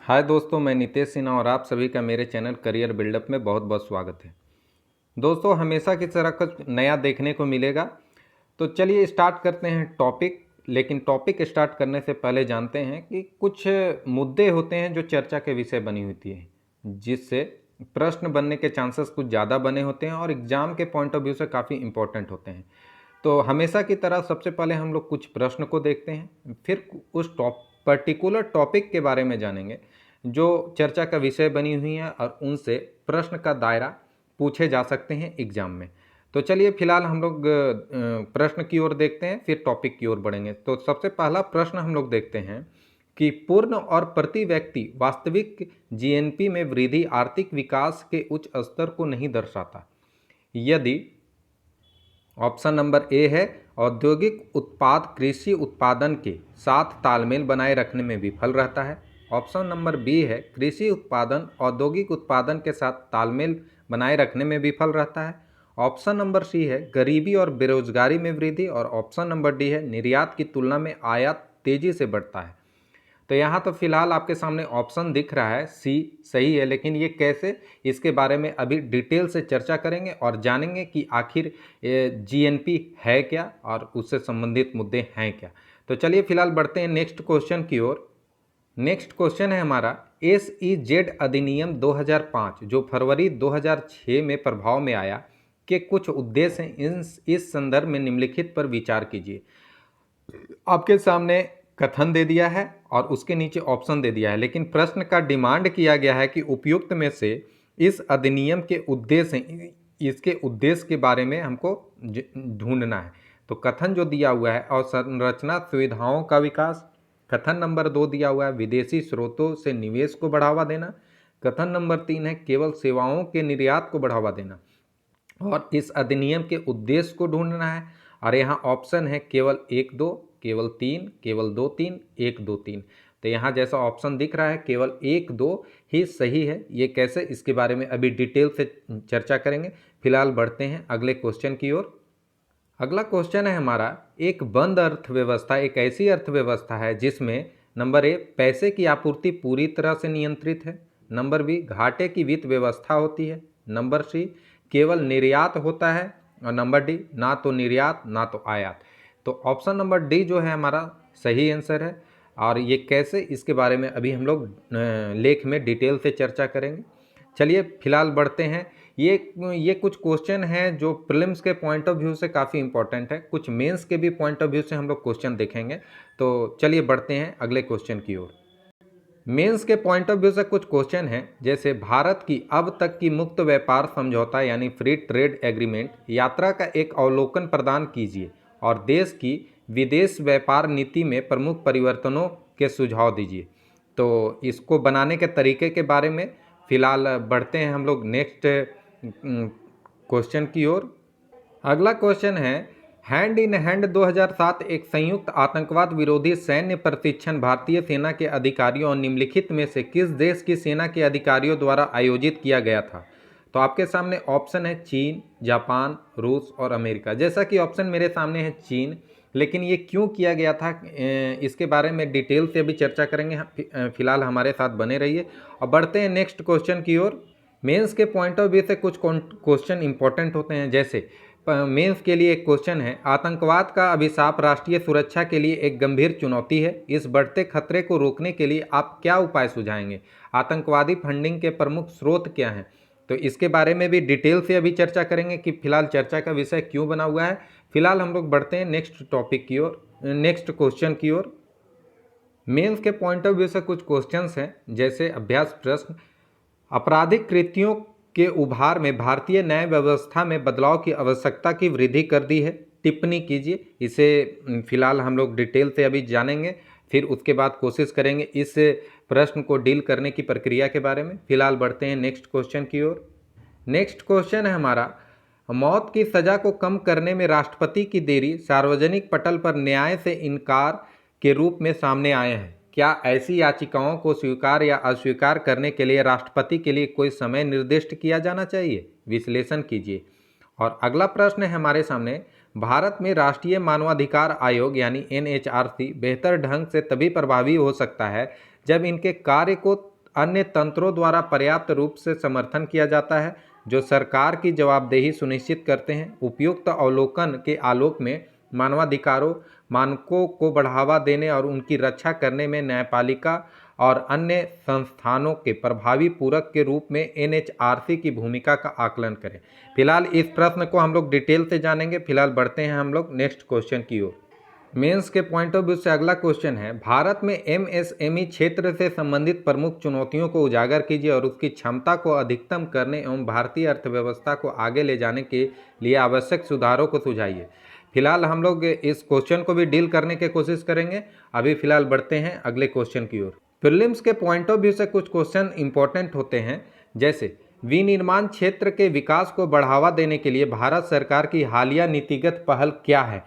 हाय दोस्तों, मैं नितेश सिन्हा और आप सभी का मेरे चैनल करियर बिल्डअप में बहुत बहुत स्वागत है। दोस्तों, हमेशा की तरह कुछ नया देखने को मिलेगा। तो चलिए स्टार्ट करते हैं टॉपिक। लेकिन टॉपिक स्टार्ट करने से पहले जानते हैं कि कुछ मुद्दे होते हैं जो चर्चा के विषय बनी होती है, जिससे प्रश्न बनने के चांसेस कुछ ज़्यादा बने होते हैं और एग्ज़ाम के पॉइंट ऑफ व्यू से काफ़ी इंपॉर्टेंट होते हैं। तो हमेशा की तरह सबसे पहले हम लोग कुछ प्रश्न को देखते हैं, फिर उस पर्टिकुलर टॉपिक के बारे में जानेंगे जो चर्चा का विषय बनी हुई है और उनसे प्रश्न का दायरा पूछे जा सकते हैं एग्जाम में। तो चलिए फिलहाल हम लोग प्रश्न की ओर देखते हैं, फिर टॉपिक की ओर बढ़ेंगे। तो सबसे पहला प्रश्न हम लोग देखते हैं कि पूर्ण और प्रति व्यक्ति वास्तविक जीएनपी में वृद्धि आर्थिक विकास के उच्च स्तर को नहीं दर्शाता यदि ऑप्शन नंबर ए है औद्योगिक उत्पाद कृषि उत्पादन के साथ तालमेल बनाए रखने में विफल रहता है। ऑप्शन नंबर बी है कृषि उत्पादन औद्योगिक उत्पादन के साथ तालमेल बनाए रखने में विफल रहता है। ऑप्शन नंबर सी है गरीबी और बेरोजगारी में वृद्धि और ऑप्शन नंबर डी है निर्यात की तुलना में आयात तेजी से बढ़ता है। तो यहाँ तो फिलहाल आपके सामने ऑप्शन दिख रहा है सी सही है, लेकिन ये कैसे, इसके बारे में अभी डिटेल से चर्चा करेंगे और जानेंगे कि आखिर जीएनपी है क्या और उससे संबंधित मुद्दे हैं क्या। तो चलिए फिलहाल बढ़ते हैं नेक्स्ट क्वेश्चन की ओर। नेक्स्ट क्वेश्चन है हमारा SEZ अधिनियम 2005 जो फरवरी 2006 में प्रभाव में आया के कुछ उद्देश्य हैं। इस संदर्भ में निम्नलिखित पर विचार कीजिए। आपके सामने कथन दे दिया है और उसके नीचे ऑप्शन दे दिया है, लेकिन प्रश्न का डिमांड किया गया है कि उपयुक्त में से इस अधिनियम के उद्देश्य, इसके उद्देश्य के बारे में हमको ढूंढना है। तो कथन जो दिया हुआ है अवसंरचना सुविधाओं का विकास, कथन नंबर 2 दिया हुआ है विदेशी स्रोतों से निवेश को बढ़ावा देना, कथन नंबर 3 है केवल सेवाओं के निर्यात को बढ़ावा देना और इस अधिनियम के उद्देश्य को ढूंढना है। और यहाँ ऑप्शन है केवल 1 2, केवल 3, केवल 2 3, 1 2 3। तो यहाँ जैसा ऑप्शन दिख रहा है केवल 1 2 ही सही है। ये कैसे, इसके बारे में अभी डिटेल से चर्चा करेंगे। फिलहाल बढ़ते हैं अगले क्वेश्चन की ओर। अगला क्वेश्चन है हमारा एक बंद अर्थव्यवस्था एक ऐसी अर्थव्यवस्था है जिसमें नंबर ए पैसे की आपूर्ति पूरी तरह से नियंत्रित है, नंबर बी घाटे की वित्त व्यवस्था होती है, नंबर सी केवल निर्यात होता है और नंबर डी ना तो निर्यात ना तो आयात। तो ऑप्शन नंबर डी जो है हमारा सही आंसर है। और ये कैसे, इसके बारे में अभी हम लोग लेख में डिटेल से चर्चा करेंगे। चलिए फिलहाल बढ़ते हैं। ये कुछ क्वेश्चन हैं जो प्रीलिम्स के पॉइंट ऑफ व्यू से काफ़ी इंपॉर्टेंट है, कुछ मेंस के भी पॉइंट ऑफ व्यू से हम लोग क्वेश्चन देखेंगे। तो चलिए बढ़ते हैं अगले क्वेश्चन की ओर। मेंस के पॉइंट ऑफ व्यू से कुछ क्वेश्चन हैं, जैसे भारत की अब तक की मुक्त व्यापार समझौता यानी फ्री ट्रेड एग्रीमेंट यात्रा का एक अवलोकन प्रदान कीजिए और देश की विदेश व्यापार नीति में प्रमुख परिवर्तनों के सुझाव दीजिए। तो इसको बनाने के तरीके के बारे में फिलहाल बढ़ते हैं हम लोग नेक्स्ट क्वेश्चन की ओर। अगला क्वेश्चन है हैंड इन हैंड 2007 एक संयुक्त आतंकवाद विरोधी सैन्य प्रशिक्षण भारतीय सेना के अधिकारियों और निम्नलिखित में से किस देश की सेना के अधिकारियों द्वारा आयोजित किया गया था। तो आपके सामने ऑप्शन है चीन, जापान, रूस और अमेरिका। जैसा कि ऑप्शन मेरे सामने है चीन, लेकिन ये क्यों किया गया था इसके बारे में डिटेल से अभी चर्चा करेंगे। फिलहाल हमारे साथ बने रहिए और बढ़ते हैं नेक्स्ट क्वेश्चन की ओर। मेंस के पॉइंट ऑफ व्यू से कुछ क्वेश्चन इंपॉर्टेंट होते हैं, जैसे मेंस के लिए एक क्वेश्चन है आतंकवाद का अभिशाप राष्ट्रीय सुरक्षा के लिए एक गंभीर चुनौती है, इस बढ़ते खतरे को रोकने के लिए आप क्या उपाय सुझाएंगे, आतंकवादी फंडिंग के प्रमुख स्रोत क्या हैं। तो इसके बारे में भी डिटेल से अभी चर्चा करेंगे कि फिलहाल चर्चा का विषय क्यों बना हुआ है। फिलहाल हम लोग बढ़ते हैं नेक्स्ट टॉपिक की ओर, नेक्स्ट क्वेश्चन की ओर। मेंस के पॉइंट ऑफ व्यू से कुछ क्वेश्चंस हैं, जैसे अभ्यास प्रश्न आपराधिक कृत्यों के उभार में भारतीय न्याय व्यवस्था में बदलाव की आवश्यकता की वृद्धि कर दी है, टिप्पणी कीजिए। इसे फिलहाल हम लोग डिटेल से अभी जानेंगे, फिर उसके बाद कोशिश करेंगे इस प्रश्न को डील करने की प्रक्रिया के बारे में। फिलहाल बढ़ते हैं नेक्स्ट क्वेश्चन की ओर। नेक्स्ट क्वेश्चन है हमारा मौत की सज़ा को कम करने में राष्ट्रपति की देरी सार्वजनिक पटल पर न्याय से इनकार के रूप में सामने आए हैं। क्या ऐसी याचिकाओं को स्वीकार या अस्वीकार करने के लिए राष्ट्रपति के लिए कोई समय निर्दिष्ट किया जाना चाहिए, विश्लेषण कीजिए। और अगला प्रश्न है हमारे सामने भारत में राष्ट्रीय मानवाधिकार आयोग यानी NHRC बेहतर ढंग से तभी प्रभावी हो सकता है जब इनके कार्य को अन्य तंत्रों द्वारा पर्याप्त रूप से समर्थन किया जाता है जो सरकार की जवाबदेही सुनिश्चित करते हैं। उपयुक्त अवलोकन के आलोक में मानवाधिकारों मानकों को बढ़ावा देने और उनकी रक्षा करने में न्यायपालिका और अन्य संस्थानों के प्रभावी पूरक के रूप में एनएचआरसी की भूमिका का आकलन करें। फिलहाल इस प्रश्न को हम लोग डिटेल से जानेंगे। फिलहाल बढ़ते हैं हम लोग नेक्स्ट क्वेश्चन की ओर। मेंस के पॉइंट ऑफ व्यू से अगला क्वेश्चन है, भारत में एमएसएमई क्षेत्र से संबंधित प्रमुख चुनौतियों को उजागर कीजिए और उसकी क्षमता को अधिकतम करने एवं भारतीय अर्थव्यवस्था को आगे ले जाने के लिए आवश्यक सुधारों को सुझाइए। फिलहाल हम लोग इस क्वेश्चन को भी डील करने की कोशिश करेंगे। अभी फिलहाल बढ़ते हैं अगले क्वेश्चन की ओर। प्रीलिम्स के पॉइंट ऑफ व्यू से कुछ क्वेश्चन इंपॉर्टेंट होते हैं, जैसे विनिर्माण क्षेत्र के विकास को बढ़ावा देने के लिए भारत सरकार की हालिया नीतिगत पहल क्या है।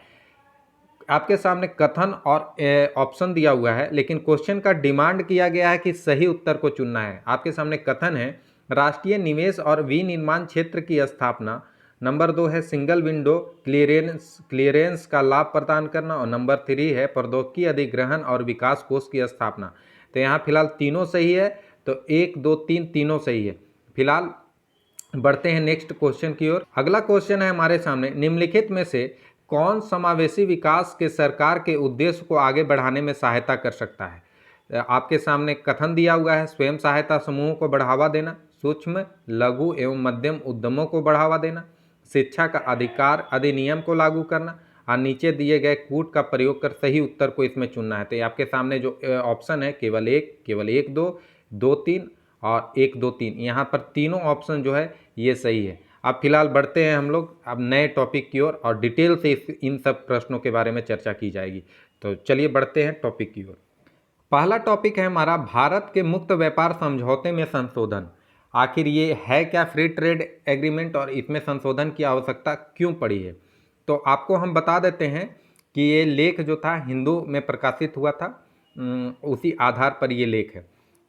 आपके सामने कथन और ऑप्शन दिया हुआ है, लेकिन क्वेश्चन का डिमांड किया गया है कि सही उत्तर को चुनना है। आपके सामने कथन है, राष्ट्रीय निवेश और विनिर्माण क्षेत्र की स्थापना। नंबर 2 है सिंगल विंडो क्लियरेंस का लाभ प्रदान करना। और नंबर 3 है प्रौद्योगिकी अधिग्रहण और विकास कोष की स्थापना। तो यहाँ फिलहाल तीनों सही है, तो 1, 2, 3 तीनों सही है। फिलहाल बढ़ते हैं नेक्स्ट क्वेश्चन की ओर। अगला क्वेश्चन है हमारे सामने, निम्नलिखित में से कौन समावेशी विकास के सरकार के उद्देश्य को आगे बढ़ाने में सहायता कर सकता है। आपके सामने कथन दिया हुआ है, स्वयं सहायता समूहों को बढ़ावा देना, सूक्ष्म लघु एवं मध्यम उद्यमों को बढ़ावा देना, शिक्षा का अधिकार अधिनियम को लागू करना, और नीचे दिए गए कूट का प्रयोग कर सही उत्तर को इसमें चुनना है। तो आपके सामने जो ऑप्शन है केवल एक 2, 2 3 और 1 2 3, यहाँ पर तीनों ऑप्शन जो है ये सही है। अब फिलहाल बढ़ते हैं हम लोग अब नए टॉपिक की ओर और डिटेल से इन सब प्रश्नों के बारे में चर्चा की जाएगी। तो चलिए बढ़ते हैं टॉपिक की ओर। पहला टॉपिक है हमारा, भारत के मुक्त व्यापार समझौते में संशोधन। आखिर ये है क्या फ्री ट्रेड एग्रीमेंट और इसमें संशोधन की आवश्यकता क्यों पड़ी है। तो आपको हम बता देते हैं कि ये लेख जो था हिंदू में प्रकाशित हुआ था, उसी आधार पर ये लेख है।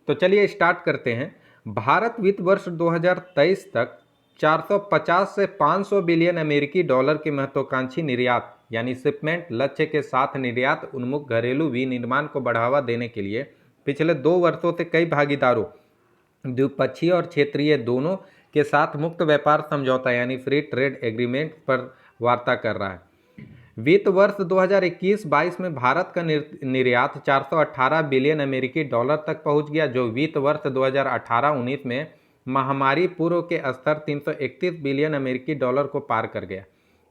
तो चलिए स्टार्ट करते हैं। भारत वित्त वर्ष 2023 तक 450 से 500 बिलियन अमेरिकी डॉलर के महत्वाकांक्षी निर्यात यानी शिपमेंट लक्ष्य के साथ निर्यात उन्मुख घरेलू विनिर्माण को बढ़ावा देने के लिए पिछले 2 वर्षों से कई भागीदारों द्विपक्षीय और क्षेत्रीय दोनों के साथ मुक्त व्यापार समझौता यानी फ्री ट्रेड एग्रीमेंट पर वार्ता कर रहा है। वित्त वर्ष 2021-22 में भारत का निर्यात 418 बिलियन अमेरिकी डॉलर तक पहुंच गया, जो वित्त वर्ष 2018-19 में महामारी पूर्व के स्तर 331 बिलियन अमेरिकी डॉलर को पार कर गया।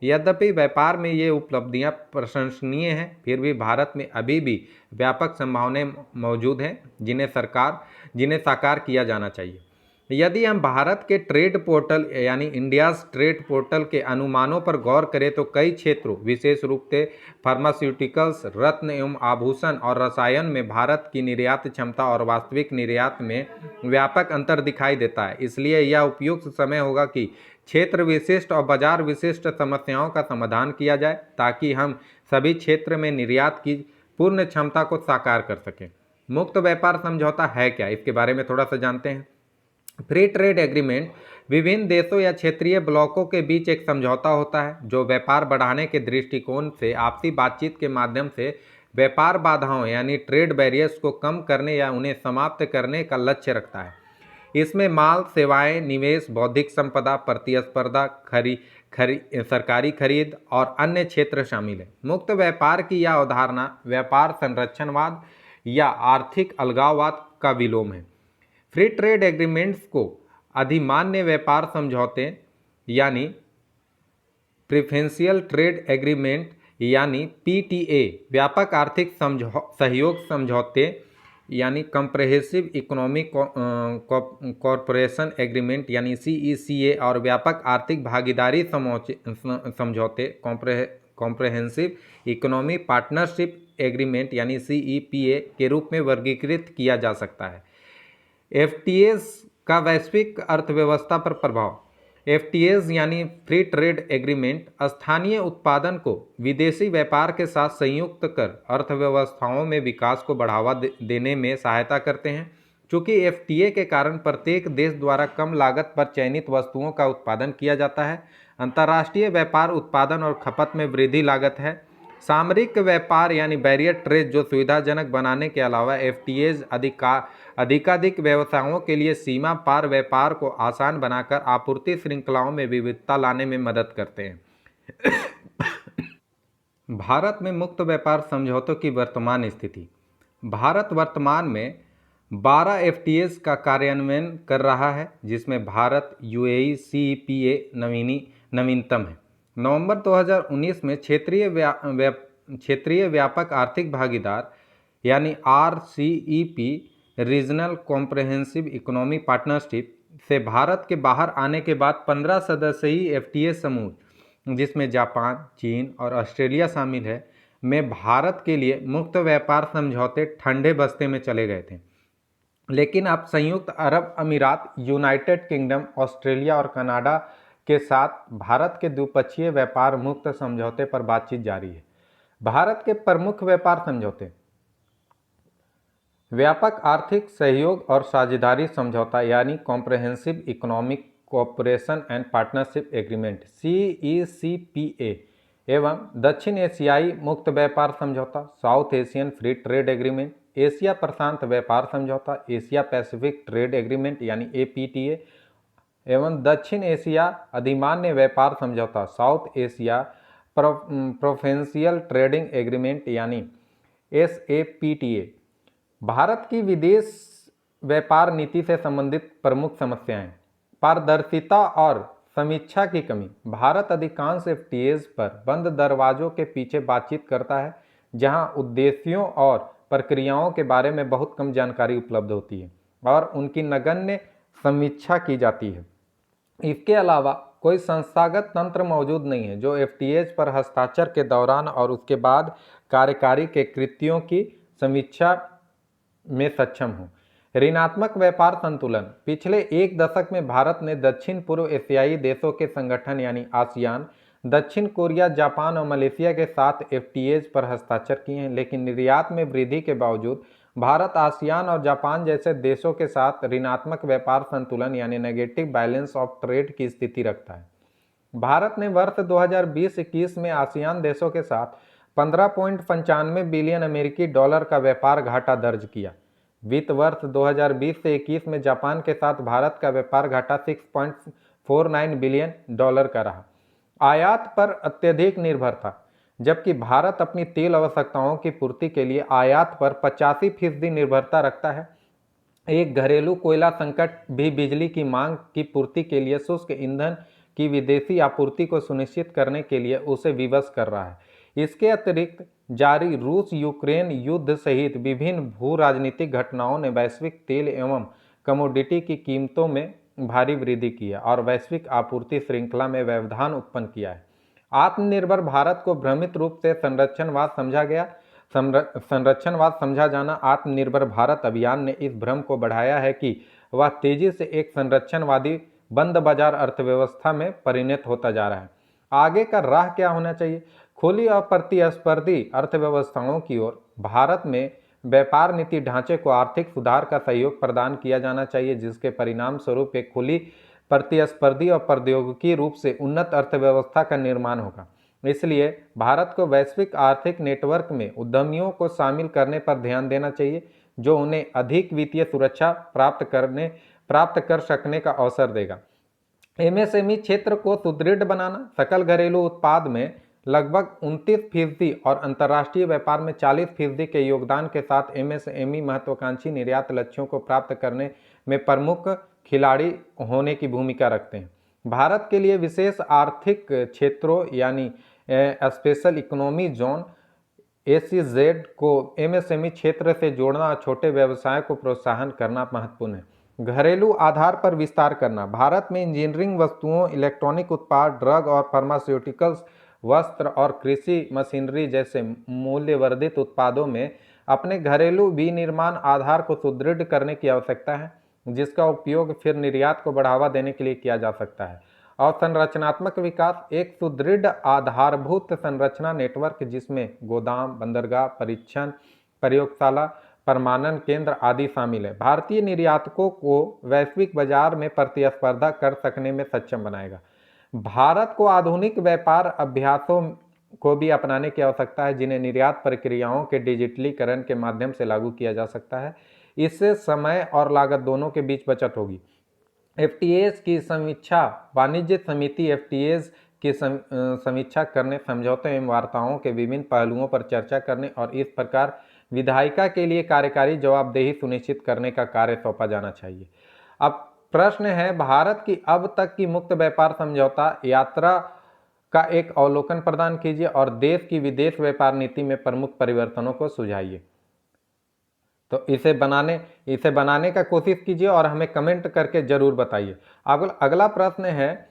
यद्यपि व्यापार में ये उपलब्धियां प्रशंसनीय हैं, फिर भी भारत में अभी भी व्यापक संभावनाएं मौजूद हैं जिन्हें साकार किया जाना चाहिए। यदि हम भारत के ट्रेड पोर्टल यानी इंडियाज़ ट्रेड पोर्टल के अनुमानों पर गौर करें तो कई क्षेत्रों विशेष रूप से फार्मास्यूटिकल्स, रत्न एवं आभूषण और रसायन में भारत की निर्यात क्षमता और वास्तविक निर्यात में व्यापक अंतर दिखाई देता है। इसलिए यह उपयुक्त समय होगा कि क्षेत्र विशिष्ट और बाजार विशिष्ट समस्याओं का समाधान किया जाए ताकि हम सभी क्षेत्र में निर्यात की पूर्ण क्षमता को साकार कर सकें। मुक्त व्यापार समझौता है क्या, इसके बारे में थोड़ा सा जानते हैं। फ्री ट्रेड एग्रीमेंट विभिन्न देशों या क्षेत्रीय ब्लॉकों के बीच एक समझौता होता है जो व्यापार बढ़ाने के दृष्टिकोण से आपसी बातचीत के माध्यम से व्यापार बाधाओं यानी ट्रेड बैरियर्स को कम करने या उन्हें समाप्त करने का लक्ष्य रखता है। इसमें माल, सेवाएं, निवेश, बौद्धिक संपदा, प्रतिस्पर्धा, सरकारी खरीद और अन्य क्षेत्र शामिल हैं। मुक्त व्यापार की यह अवधारणा व्यापार संरक्षणवाद या आर्थिक अलगाववाद का विलोम है। फ्री ट्रेड एग्रीमेंट्स को अधिमान्य व्यापार समझौते यानी प्रेफरेंशियल ट्रेड एग्रीमेंट यानी पीटीए, व्यापक आर्थिक सहयोग समझौते यानी कंप्रहेंसिव इकोनॉमिक कॉरपोरेशन एग्रीमेंट यानी सीईसीए और व्यापक आर्थिक भागीदारी समझौते कॉम्प्रहेंसिव इकोनॉमिक पार्टनरशिप एग्रीमेंट यानी सीईपीए के रूप में वर्गीकृत किया जा सकता है। एफटीएज का वैश्विक अर्थव्यवस्था पर प्रभाव। एफटीएज यानी फ्री ट्रेड एग्रीमेंट स्थानीय उत्पादन को विदेशी व्यापार के साथ संयुक्त कर अर्थव्यवस्थाओं में विकास को बढ़ावा देने में सहायता करते हैं। चूँकि एफटीए के कारण प्रत्येक देश द्वारा कम लागत पर चयनित वस्तुओं का उत्पादन किया जाता है, अंतर्राष्ट्रीय व्यापार उत्पादन और खपत में वृद्धि लागत है। सामरिक व्यापार यानी बैरियर ट्रेड जो सुविधाजनक बनाने के अलावा एफटीएज अधिकाधिक व्यवसायों के लिए सीमा पार व्यापार को आसान बनाकर आपूर्ति श्रृंखलाओं में विविधता लाने में मदद करते हैं। भारत में मुक्त व्यापार समझौतों की वर्तमान स्थिति। भारत वर्तमान में 12 एफटीएज का कार्यान्वयन कर रहा है, जिसमें भारत यूएई सीईपीए नवीनतम है। नवंबर 2019 में क्षेत्रीय व्यापक आर्थिक भागीदार यानी RCEP regional comprehensive economic partnership से भारत के बाहर आने के बाद 15 सदस्यीय एफटीए समूह, जिसमें जापान, चीन और ऑस्ट्रेलिया शामिल है, में भारत के लिए मुक्त व्यापार समझौते ठंडे बस्ते में चले गए थे। लेकिन अब संयुक्त अरब अमीरात, यूनाइटेड किंगडम, ऑस्ट्रेलिया और कनाडा के साथ भारत के द्विपक्षीय व्यापार मुक्त समझौते पर बातचीत जारी है। भारत के प्रमुख व्यापार समझौते: व्यापक आर्थिक सहयोग और साझेदारी समझौता यानी comprehensive economic cooperation and partnership agreement CECPA एवं दक्षिण एशियाई मुक्त व्यापार समझौता South Asian free trade agreement, Asia प्रशांत व्यापार समझौता एशिया पैसिफिक ट्रेड एग्रीमेंट यानी APTA एवं दक्षिण एशिया अधिमान्य व्यापार समझौता South Asia preferential trading agreement यानी SAPTA। भारत की विदेश व्यापार नीति से संबंधित प्रमुख समस्याएं: पारदर्शिता और समीक्षा की कमी। भारत अधिकांश एफटीएज पर बंद दरवाजों के पीछे बातचीत करता है, जहां उद्देश्यों और प्रक्रियाओं के बारे में बहुत कम जानकारी उपलब्ध होती है और उनकी नगण्य समीक्षा की जाती है। इसके अलावा कोई संस्थागत तंत्र मौजूद नहीं है जो एफटीएज पर हस्ताक्षर के दौरान और उसके बाद कार्यकारी के कृत्यों की समीक्षा में सक्षम हो। ऋणात्मक व्यापार संतुलन: पिछले एक दशक में भारत ने दक्षिण पूर्व एशियाई देशों के संगठन यानी आसियान, दक्षिण कोरिया, जापान और मलेशिया के साथ एफटीएज पर हस्ताक्षर किए हैं, लेकिन निर्यात में वृद्धि के बावजूद भारत आसियान और जापान जैसे देशों के साथ ऋणात्मक व्यापार संतुलन यानी नेगेटिव बैलेंस ऑफ ट्रेड की स्थिति रखता है। भारत ने वर्ष 2020-21 में आसियान देशों के साथ 15.95 बिलियन अमेरिकी डॉलर का व्यापार घाटा दर्ज किया। वित्त वर्ष 2020 से 21 में जापान के साथ भारत का व्यापार घाटा 6.49 बिलियन डॉलर का रहा। आयात पर अत्यधिक निर्भरता: जबकि भारत अपनी तेल आवश्यकताओं की पूर्ति के लिए आयात पर 85% निर्भरता रखता है, एक घरेलू कोयला संकट भी बिजली की मांग की पूर्ति के लिए शुष्क ईंधन की विदेशी आपूर्ति को सुनिश्चित करने के लिए उसे विवश कर रहा है। इसके अतिरिक्त जारी रूस यूक्रेन युद्ध सहित विभिन्न भू राजनीतिक घटनाओं ने वैश्विक तेल एवं कमोडिटी की कीमतों में भारी वृद्धि की है और वैश्विक आपूर्ति श्रृंखला में व्यवधान उत्पन्न किया है। आत्मनिर्भर भारत को भ्रमित रूप से संरक्षणवाद समझा जाना। आत्मनिर्भर भारत अभियान ने इस भ्रम को बढ़ाया है कि वह तेजी से एक संरक्षणवादी बंद बाजार अर्थव्यवस्था में परिणत होता जा रहा है। आगे का राह क्या होना चाहिए? खुली और प्रतिस्पर्धी अर्थव्यवस्थाओं की ओर भारत में व्यापार नीति ढांचे को आर्थिक सुधार का सहयोग प्रदान किया जाना चाहिए, जिसके परिणाम स्वरूप एक खुली, प्रतिस्पर्धी और प्रौद्योगिकी रूप से उन्नत अर्थव्यवस्था का निर्माण होगा। इसलिए भारत को वैश्विक आर्थिक नेटवर्क में उद्यमियों को शामिल करने पर ध्यान देना चाहिए, जो उन्हें अधिक वित्तीय सुरक्षा प्राप्त कर सकने का अवसर देगा। एमएसएमई क्षेत्र को सुदृढ़ बनाना: सकल घरेलू उत्पाद में लगभग 29% और अंतर्राष्ट्रीय व्यापार में 40% के योगदान के साथ एमएसएमई महत्वाकांक्षी निर्यात लक्ष्यों को प्राप्त करने में प्रमुख खिलाड़ी होने की भूमिका रखते हैं। भारत के लिए विशेष आर्थिक क्षेत्रों यानी स्पेशल इकोनॉमी जोन SEZ को एमएसएमई क्षेत्र से जोड़ना और छोटे व्यवसाय को प्रोत्साहन करना महत्वपूर्ण है। घरेलू आधार पर विस्तार करना: भारत में इंजीनियरिंग वस्तुओं, इलेक्ट्रॉनिक उत्पाद, ड्रग और फार्मास्यूटिकल्स, वस्त्र और कृषि मशीनरी जैसे मूल्यवर्धित उत्पादों में अपने घरेलू विनिर्माण आधार को सुदृढ़ करने की आवश्यकता है, जिसका उपयोग फिर निर्यात को बढ़ावा देने के लिए किया जा सकता है। और संरचनात्मक विकास: एक सुदृढ़ आधारभूत संरचना नेटवर्क जिसमें गोदाम, बंदरगाह, परीक्षण प्रयोगशाला, प्रमाणन केंद्र आदि शामिल है, भारतीय निर्यातकों को वैश्विक बाजार में प्रतिस्पर्धा कर सकने में सक्षम बनाएगा। भारत को आधुनिक व्यापार अभ्यासों को भी अपनाने की आवश्यकता है, जिन्हें निर्यात प्रक्रियाओं के डिजिटलीकरण के माध्यम से लागू किया जा सकता है। इससे समय और लागत दोनों के बीच बचत होगी। एफटीएज की समीक्षा, वाणिज्य समिति एफटीएज की समीक्षा करने, समझौते एवं वार्ताओं के विभिन्न पहलुओं पर चर्चा करने और इस प्रकार विधायिका के लिए कार्यकारी जवाबदेही सुनिश्चित करने का कार्य सौंपा जाना चाहिए। अब प्रश्न है, भारत की अब तक की मुक्त व्यापार समझौता यात्रा का एक अवलोकन प्रदान कीजिए और देश की विदेश व्यापार नीति में प्रमुख परिवर्तनों को सुझाइए। तो इसे बनाने का कोशिश कीजिए और हमें कमेंट करके जरूर बताइए। अगला प्रश्न है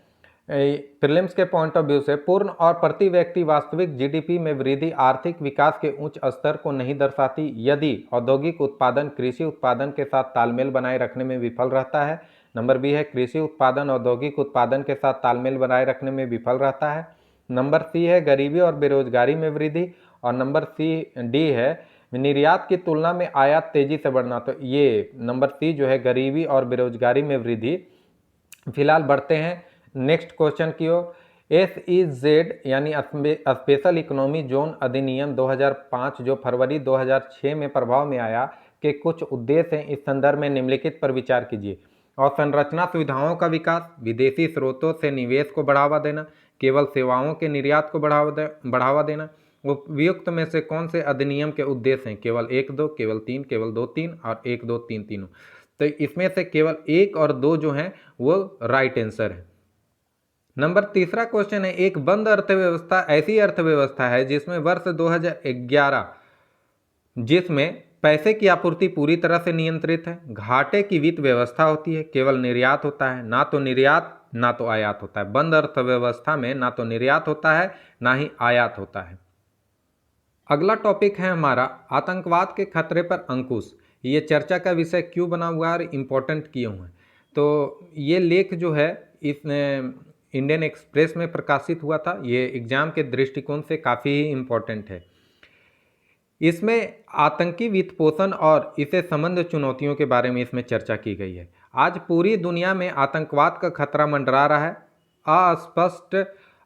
प्रीलिम्स के पॉइंट ऑफ व्यू से, पूर्ण और प्रति व्यक्ति वास्तविक जीडीपी में वृद्धि आर्थिक विकास के उच्च स्तर को नहीं दर्शाती यदि औद्योगिक उत्पादन कृषि उत्पादन के साथ तालमेल बनाए रखने में विफल रहता है। नंबर बी है, कृषि उत्पादन औद्योगिक उत्पादन के साथ तालमेल बनाए रखने में विफल रहता है। नंबर सी है, गरीबी और बेरोजगारी में वृद्धि। और नंबर डी है, निर्यात की तुलना में आयात तेजी से बढ़ना। तो ये नंबर सी जो है, गरीबी और बेरोजगारी में वृद्धि। फिलहाल बढ़ते हैं नेक्स्ट क्वेश्चन की ओर। SEZ यानी स्पेशल इकोनॉमी जोन अधिनियम 2005 जो फरवरी 2006 में प्रभाव में आया के कुछ उद्देश्य हैं, इस संदर्भ में निम्नलिखित पर विचार कीजिए। और संरचना सुविधाओं का विकास, विदेशी स्रोतों से निवेश को बढ़ावा देना, केवल सेवाओं के निर्यात को बढ़ावा देना। उपयुक्त में से कौन से अधिनियम के उद्देश्य हैं? केवल 1, 2, केवल 3, केवल 2, 3 और 1, 2, 3 तीनों। तो इसमें से केवल 1 और 2 जो हैं वो राइट आंसर है। नंबर तीसरा क्वेश्चन है, एक बंद अर्थव्यवस्था ऐसी अर्थव्यवस्था है जिसमें वर्ष 2011 जिसमें पैसे की आपूर्ति पूरी तरह से नियंत्रित है, घाटे की वित्त व्यवस्था होती है, केवल निर्यात होता है, ना तो निर्यात ना तो आयात होता है। बंद अर्थव्यवस्था में ना तो निर्यात होता है ना ही आयात होता है। अगला टॉपिक है हमारा आतंकवाद के खतरे पर अंकुश। ये चर्चा का विषय क्यों बना हुआ है और इम्पोर्टेंट क्यों है? तो ये लेख जो है इस इंडियन एक्सप्रेस में प्रकाशित हुआ था। ये एग्जाम के दृष्टिकोण से काफ़ी ही इम्पोर्टेंट है। इसमें आतंकी वित्तपोषण और इससे संबंध चुनौतियों के बारे में इसमें चर्चा की गई है। आज पूरी दुनिया में आतंकवाद का खतरा मंडरा रहा है। अस्पष्ट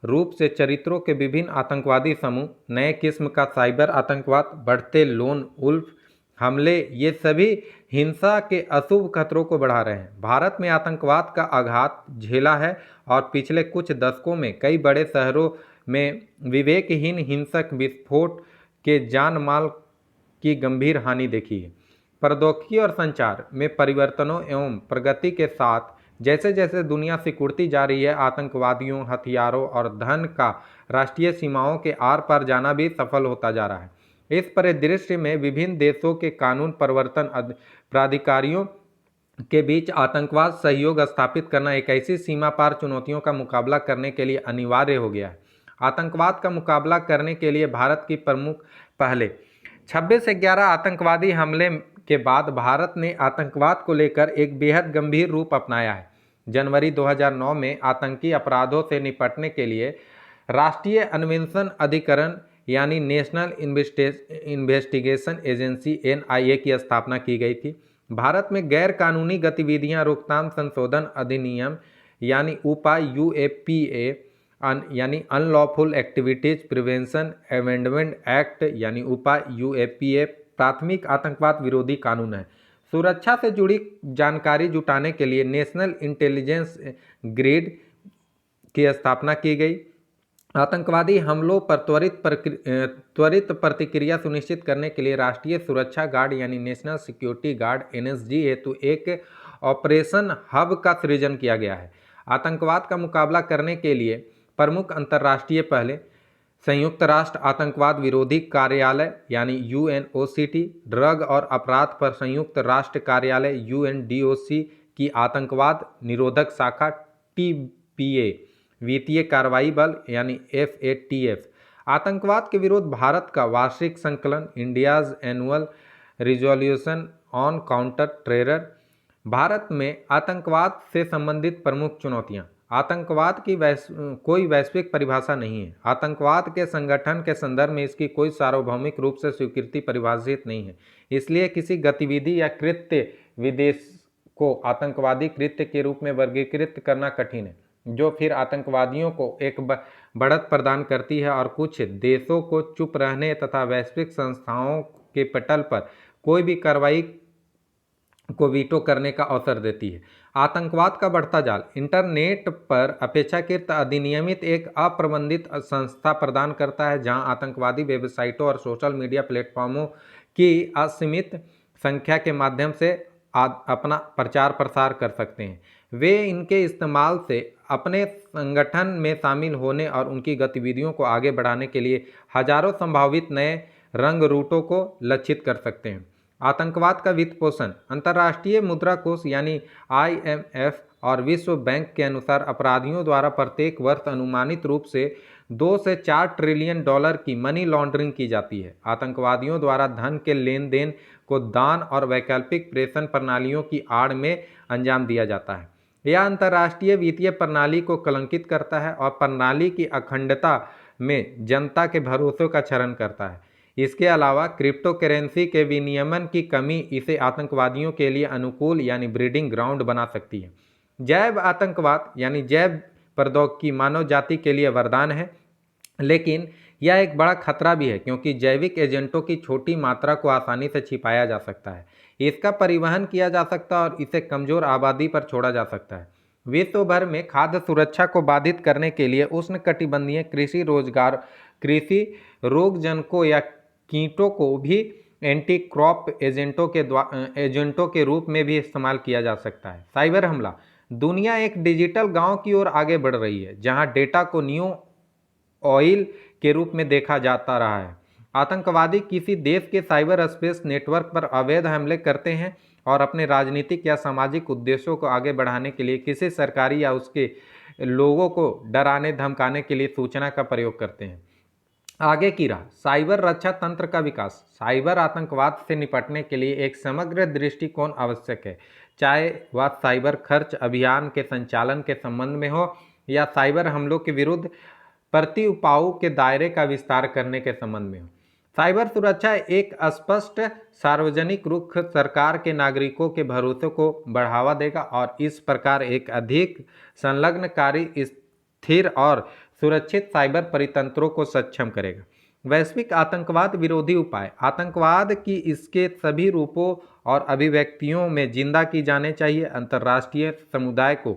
रूप से चरित्रों के विभिन्न आतंकवादी समूह, नए किस्म का साइबर आतंकवाद, बढ़ते लोन वुल्फ हमले, ये सभी हिंसा के अशुभ खतरों को बढ़ा रहे हैं। भारत में आतंकवाद का आघात झेला है और पिछले कुछ दशकों में कई बड़े शहरों में विवेकहीन हिंसक विस्फोट के जान माल की गंभीर हानि देखी है। प्रौद्योगिकी और संचार में परिवर्तनों एवं प्रगति के साथ जैसे जैसे दुनिया सिकुड़ती जा रही है, आतंकवादियों, हथियारों और धन का राष्ट्रीय सीमाओं के आर पार जाना भी सफल होता जा रहा है। इस परिदृश्य में विभिन्न देशों के कानून प्रवर्तन प्राधिकारियों के बीच आतंकवाद सहयोग स्थापित करना एक ऐसी सीमा पार चुनौतियों का मुकाबला करने के लिए अनिवार्य हो गया है। आतंकवाद का मुकाबला करने के लिए भारत की प्रमुख पहले 26/11 आतंकवादी हमले के बाद भारत ने आतंकवाद को लेकर एक बेहद गंभीर रूप अपनाया है। जनवरी 2009 में आतंकी अपराधों से निपटने के लिए राष्ट्रीय अन्वेषण अधिकरण यानी नेशनल इन्वेस्टिगेशन एजेंसी NIA की स्थापना की गई थी। भारत में गैर कानूनी गतिविधियां रोकथाम संशोधन अधिनियम यानी UPA UAPA यानी unlawful activities prevention amendment act यानी UPA UAPA प्राथमिक आतंकवाद विरोधी कानून है। सुरक्षा से जुड़ी जानकारी जुटाने के लिए नेशनल इंटेलिजेंस ग्रिड की स्थापना की गई। आतंकवादी हमलों पर त्वरित प्रतिक्रिया सुनिश्चित करने के लिए राष्ट्रीय सुरक्षा गार्ड यानी नेशनल सिक्योरिटी गार्ड NSG हेतु एक ऑपरेशन हब का सृजन किया गया है। आतंकवाद का मुकाबला करने के लिए प्रमुख अंतर्राष्ट्रीय पहले संयुक्त राष्ट्र आतंकवाद विरोधी कार्यालय यानी UNOCT, ड्रग और अपराध पर संयुक्त राष्ट्र कार्यालय UNDOC की आतंकवाद निरोधक शाखा TPA, वित्तीय कार्रवाई बल यानी FATF, आतंकवाद के विरुद्ध भारत का वार्षिक संकलन India's annual resolution on counter terror. Bharat में आतंकवाद से संबंधित प्रमुख चुनौतियां। आतंकवाद की कोई वैश्विक परिभाषा नहीं है। आतंकवाद के संगठन के संदर्भ में इसकी कोई सार्वभौमिक रूप से स्वीकृति परिभाषित नहीं है। इसलिए किसी गतिविधि या कृत्य विदेश को आतंकवादी कृत्य के रूप में वर्गीकृत करना कठिन है। जो फिर आतंकवादियों को एक बढ़त प्रदान करती है और कुछ देशों को चुप रहने तथा वैश्विक संस्थाओं के पटल पर कोई भी कार्रवाई को वीटो करने का अवसर देती है। आतंकवाद का बढ़ता जाल इंटरनेट पर अपेक्षाकृत अधिनियमित एक अप्रबंधित संस्था प्रदान करता है, जहां आतंकवादी वेबसाइटों और सोशल मीडिया प्लेटफॉर्मों की असीमित संख्या के माध्यम से अपना प्रचार प्रसार कर सकते हैं। वे इनके इस्तेमाल से अपने संगठन में शामिल होने और उनकी गतिविधियों को आगे बढ़ाने के लिए हजारों संभावित नए रंग रूटों को लक्षित कर सकते हैं। आतंकवाद का वित्त पोषण अंतर्राष्ट्रीय मुद्रा कोष यानी IMF और विश्व बैंक के अनुसार अपराधियों द्वारा प्रत्येक वर्ष अनुमानित रूप से 2 से 4 ट्रिलियन डॉलर की मनी लॉन्ड्रिंग की जाती है। आतंकवादियों द्वारा धन के लेन देन को दान और वैकल्पिक प्रेषण प्रणालियों की आड़ में अंजाम दिया जाता है। यह अंतर्राष्ट्रीय वित्तीय प्रणाली को कलंकित करता है और प्रणाली की अखंडता में जनता के भरोसे का क्षरण करता है। इसके अलावा क्रिप्टो करेंसी के विनियमन की कमी इसे आतंकवादियों के लिए अनुकूल यानी ब्रीडिंग ग्राउंड बना सकती है। जैव आतंकवाद यानी जैव प्रौद्योगिकी मानव जाति के लिए वरदान है, लेकिन यह एक बड़ा खतरा भी है, क्योंकि जैविक एजेंटों की छोटी मात्रा को आसानी से छिपाया जा सकता है, इसका परिवहन किया जा सकता है और इसे कमजोर आबादी पर छोड़ा जा सकता है। विश्व भर में खाद्य सुरक्षा को बाधित करने के लिए उष्णकटिबंधीय कृषि रोगजनकों या कीटों को भी एंटी क्रॉप एजेंटों के रूप में भी इस्तेमाल किया जा सकता है। साइबर हमला दुनिया एक डिजिटल गांव की ओर आगे बढ़ रही है, जहां डेटा को न्यू ऑयल के रूप में देखा जाता रहा है। आतंकवादी किसी देश के साइबर स्पेस नेटवर्क पर अवैध हमले करते हैं और अपने राजनीतिक या सामाजिक उद्देश्यों को आगे बढ़ाने के लिए किसी सरकारी या उसके लोगों को डराने धमकाने के लिए सूचना का प्रयोग करते हैं। आगे की राह साइबर रक्षा तंत्र का विकास साइबर आतंकवाद से निपटने के लिए एक समग्र दृष्टिकोण आवश्यक है, चाहे वह साइबर खर्च अभियान के संचालन के संबंध में हो या साइबर हमलों के विरुद्ध प्रति उपायों के दायरे का विस्तार करने के संबंध में हो। साइबर सुरक्षा एक स्पष्ट सार्वजनिक रुख सरकार के नागरिकों के भरोसे को बढ़ावा देगा और इस प्रकार एक अधिक संलग्नकारी, स्थिर और सुरक्षित साइबर परितंत्रों को सक्षम करेगा। वैश्विक आतंकवाद विरोधी उपाय आतंकवाद की इसके सभी रूपों और अभिव्यक्तियों में जिंदा की जाने चाहिए। अंतर्राष्ट्रीय समुदाय को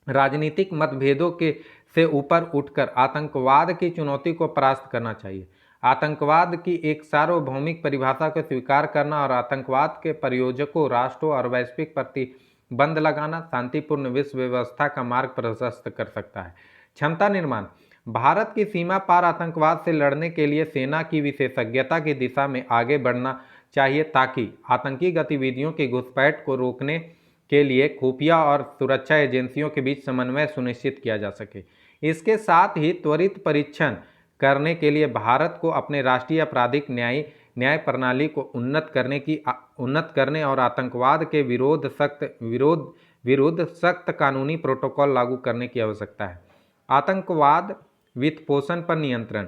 राजनीतिक मतभेदों के से ऊपर उठकर आतंकवाद की चुनौती को परास्त करना चाहिए। आतंकवाद की एक सार्वभौमिक परिभाषा को स्वीकार करना और आतंकवाद के प्रायोजकों, राष्ट्रों और वैश्विक प्रतिबंध लगाना शांतिपूर्ण विश्व व्यवस्था का मार्ग प्रशस्त कर सकता है। क्षमता निर्माण भारत की सीमा पार आतंकवाद से लड़ने के लिए सेना की विशेषज्ञता की दिशा में आगे बढ़ना चाहिए, ताकि आतंकी गतिविधियों की घुसपैठ को रोकने के लिए खुफिया और सुरक्षा एजेंसियों के बीच समन्वय सुनिश्चित किया जा सके। इसके साथ ही त्वरित परीक्षण करने के लिए भारत को अपने राष्ट्रीय आपराधिक न्याय प्रणाली को उन्नत करने और आतंकवाद के विरुद्ध सख्त कानूनी प्रोटोकॉल लागू करने की आवश्यकता है। आतंकवाद वित्त पोषण पर नियंत्रण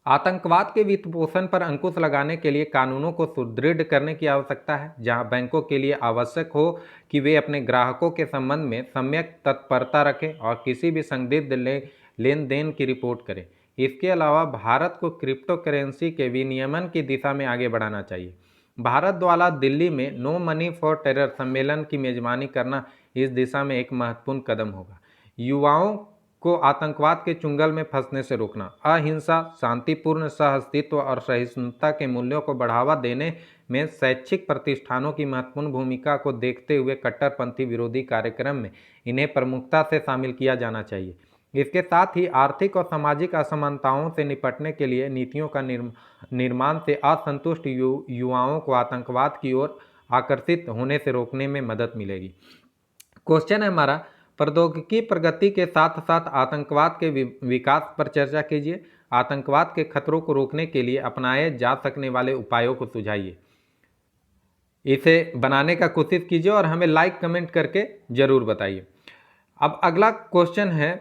आतंकवाद के वित्त पोषण पर अंकुश लगाने के लिए कानूनों को सुदृढ़ करने की आवश्यकता है, जहां बैंकों के लिए आवश्यक हो कि वे अपने ग्राहकों के संबंध में सम्यक तत्परता रखें और किसी भी संदिग्ध लेन देन की रिपोर्ट करें। इसके अलावा भारत को क्रिप्टो करेंसी के विनियमन की दिशा में आगे बढ़ाना चाहिए। भारत द्वारा दिल्ली में नो मनी फॉर टेरर सम्मेलन की मेजबानी करना इस दिशा में एक महत्वपूर्ण कदम होगा। युवाओं को आतंकवाद के चुंगल में फंसने से रोकना, अहिंसा, शांतिपूर्ण सहअस्तित्व और सहिष्णुता के मूल्यों को बढ़ावा देने में शैक्षिक प्रतिष्ठानों की महत्वपूर्ण भूमिका को देखते हुए कट्टरपंथी विरोधी कार्यक्रम में इन्हें प्रमुखता से शामिल किया जाना चाहिए। इसके साथ ही आर्थिक और सामाजिक असमानताओं से निपटने के लिए नीतियों का निर्माण से असंतुष्ट युवाओं को आतंकवाद की ओर आकर्षित होने से रोकने में मदद मिलेगी। क्वेश्चन है हमारा, प्रौद्योगिकी प्रगति के साथ साथ आतंकवाद के विकास पर चर्चा कीजिए। आतंकवाद के खतरों को रोकने के लिए अपनाए जा सकने वाले उपायों को सुझाइए। इसे बनाने का कोशिश कीजिए और हमें लाइक कमेंट करके जरूर बताइए। अब अगला क्वेश्चन है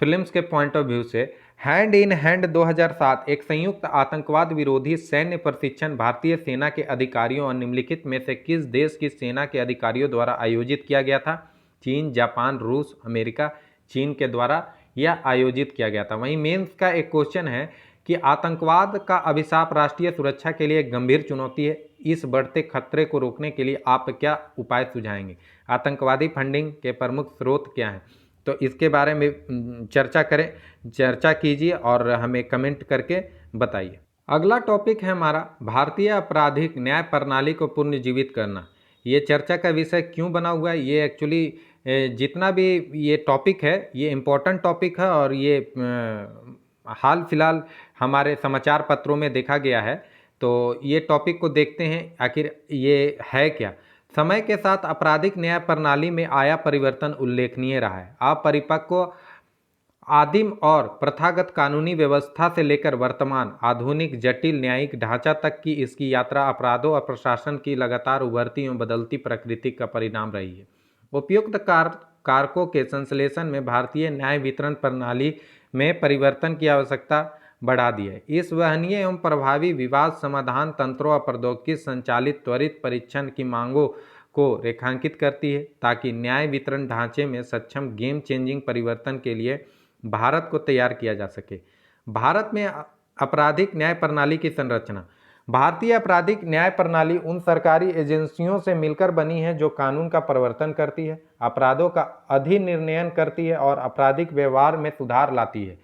फिल्म्स के पॉइंट ऑफ व्यू से, हैंड इन हैंड 2007 एक संयुक्त आतंकवाद विरोधी सैन्य प्रशिक्षण भारतीय सेना के अधिकारियों और निम्नलिखित में से किस देश की सेना के अधिकारियों द्वारा आयोजित किया गया था? चीन, जापान, रूस, अमेरिका, चीन के द्वारा यह आयोजित किया गया था। वहीं मेंस का एक क्वेश्चन है कि आतंकवाद का अभिशाप राष्ट्रीय सुरक्षा के लिए एक गंभीर चुनौती है। इस बढ़ते खतरे को रोकने के लिए आप क्या उपाय सुझाएंगे? आतंकवादी फंडिंग के प्रमुख स्रोत क्या हैं? तो इसके बारे में चर्चा कीजिए और हमें कमेंट करके बताइए। अगला टॉपिक है हमारा भारतीय आपराधिक न्याय प्रणाली को पुनर्जीवित करना। ये चर्चा का विषय क्यों बना हुआ है? ये एक्चुअली जितना भी ये टॉपिक है ये इम्पोर्टेंट टॉपिक है और ये हाल फिलहाल हमारे समाचार पत्रों में देखा गया है। तो ये टॉपिक को देखते हैं आखिर ये है क्या। समय के साथ आपराधिक न्याय प्रणाली में आया परिवर्तन उल्लेखनीय रहा है। अपरिपक्व आदिम और प्रथागत कानूनी व्यवस्था से लेकर वर्तमान आधुनिक जटिल न्यायिक ढांचा तक की इसकी यात्रा अपराधों और प्रशासन की लगातार उभरती एवं बदलती प्रकृति का परिणाम रही है। उपयुक्त कारकों के संश्लेषण में भारतीय न्याय वितरण प्रणाली में परिवर्तन की आवश्यकता बढ़ा दी है। इस वहनीय एवं प्रभावी विवाद समाधान तंत्रों और प्रौद्योगिकी संचालित त्वरित परीक्षण की मांगों को रेखांकित करती है ताकि न्याय वितरण ढांचे में सक्षम गेम चेंजिंग परिवर्तन के लिए भारत को तैयार किया जा सके। भारत में आपराधिक न्याय प्रणाली की संरचना। भारतीय आपराधिक न्याय प्रणाली उन सरकारी एजेंसियों से मिलकर बनी है जो कानून का प्रवर्तन करती है, अपराधों का अधिनिर्णय करती है और आपराधिक व्यवहार में सुधार लाती है।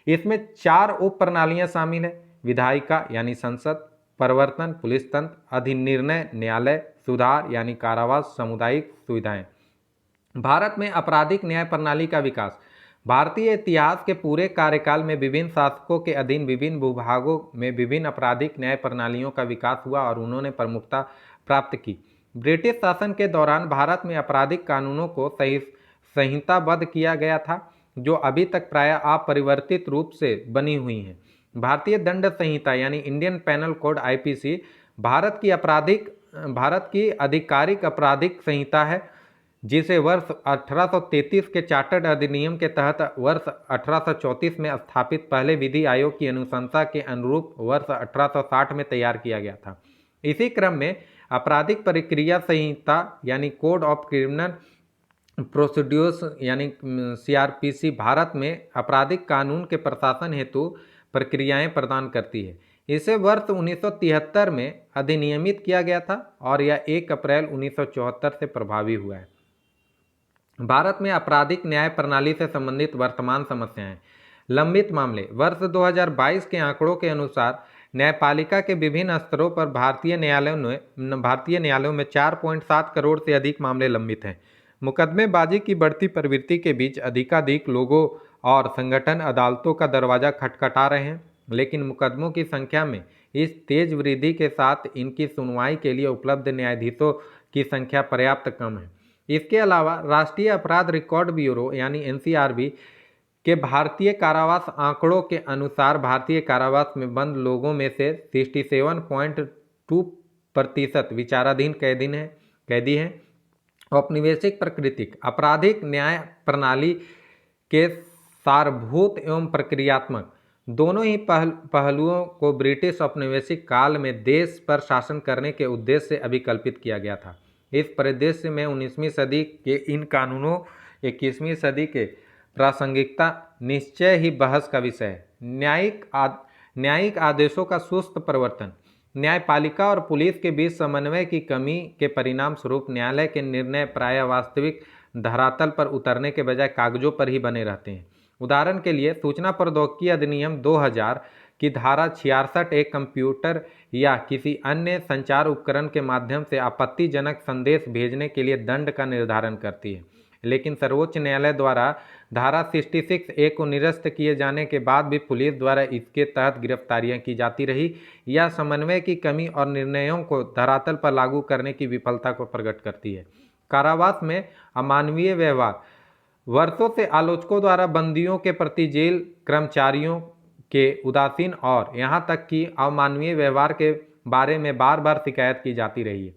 इसमें 4 उप प्रणालियां शामिल हैं: विधायिका यानी संसद, प्रवर्तन पुलिस तंत्र, अधिनिर्णय न्यायालय, सुधार यानी कारावास, सामुदायिक सुविधाएं। भारत में आपराधिक न्याय प्रणाली का विकास। भारतीय इतिहास के पूरे कार्यकाल में विभिन्न शासकों के अधीन विभिन्न भूभागों में विभिन्न आपराधिक न्याय प्रणालियों का विकास हुआ और उन्होंने प्रमुखता प्राप्त की। ब्रिटिश शासन के दौरान भारत में आपराधिक कानूनों को संहिताबद्ध किया गया था जो अभी तक प्रायः अपरिवर्तित रूप से बनी हुई हैं। भारतीय दंड संहिता यानी Indian penal code IPC Bharat की आधिकारिक आपराधिक संहिता है जिसे वर्ष 1833 के चार्टर्ड अधिनियम के तहत वर्ष 1834 में स्थापित पहले विधि आयोग की अनुशंसा के अनुरूप वर्ष 1860 में तैयार किया गया था। इसी क्रम में आपराधिक प्रक्रिया संहिता यानी कोड ऑफ क्रिमिनल प्रोसीड्यूर्स यानी CRPC भारत में आपराधिक कानून के प्रशासन हेतु प्रक्रियाएं प्रदान करती है। इसे वर्ष 1973 में अधिनियमित किया गया था और यह 1 अप्रैल 1974 से प्रभावी हुआ है। भारत में आपराधिक न्याय प्रणाली से संबंधित वर्तमान समस्याएं। लंबित मामले। वर्ष 2022 के आंकड़ों के अनुसार न्यायपालिका के विभिन्न स्तरों पर भारतीय न्यायालयों में 4.7 करोड़ से अधिक मामले लंबित हैं। मुकदमेबाजी की बढ़ती प्रवृत्ति के बीच अधिकाधिक लोगों और संगठन अदालतों का दरवाजा खटखटा रहे हैं, लेकिन मुकदमों की संख्या में इस तेज वृद्धि के साथ इनकी सुनवाई के लिए उपलब्ध न्यायाधीशों की संख्या पर्याप्त कम है। इसके अलावा राष्ट्रीय अपराध रिकॉर्ड ब्यूरो यानी NCRB के भारतीय कारावास आंकड़ों के अनुसार भारतीय कारावास में बंद लोगों में से 67.2% विचाराधीन कैदी हैं। औपनिवेशिक प्राकृतिक आपराधिक न्याय प्रणाली के सारभूत एवं प्रक्रियात्मक दोनों ही पहलुओं को ब्रिटिश औपनिवेशिक काल में देश पर शासन करने के उद्देश्य से अभिकल्पित किया गया था। इस परिदृश्य में 19वीं सदी के इन कानूनों 21वीं सदी के प्रासंगिकता निश्चय ही बहस का विषय है। न्यायिक आदेशों का सुस्त प्रवर्तन। न्यायपालिका और पुलिस के बीच समन्वय की कमी के परिणाम स्वरूप न्यायालय के निर्णय प्रायः वास्तविक धरातल पर उतरने के बजाय कागजों पर ही बने रहते हैं। उदाहरण के लिए सूचना प्रौद्योगिकी अधिनियम 2000 की धारा 66 एक कंप्यूटर या किसी अन्य संचार उपकरण के माध्यम से आपत्तिजनक संदेश भेजने के लिए दंड का निर्धारण करती है, लेकिन सर्वोच्च न्यायालय द्वारा धारा 66A को निरस्त किए जाने के बाद भी पुलिस द्वारा इसके तहत गिरफ्तारियां की जाती रही। यह समन्वय की कमी और निर्णयों को धरातल पर लागू करने की विफलता को प्रकट करती है। कारावास में अमानवीय व्यवहार। वर्षों से आलोचकों द्वारा बंदियों के प्रति जेल कर्मचारियों के उदासीन और यहाँ तक कि अमानवीय व्यवहार के बारे में बार बार शिकायत की जाती रही है।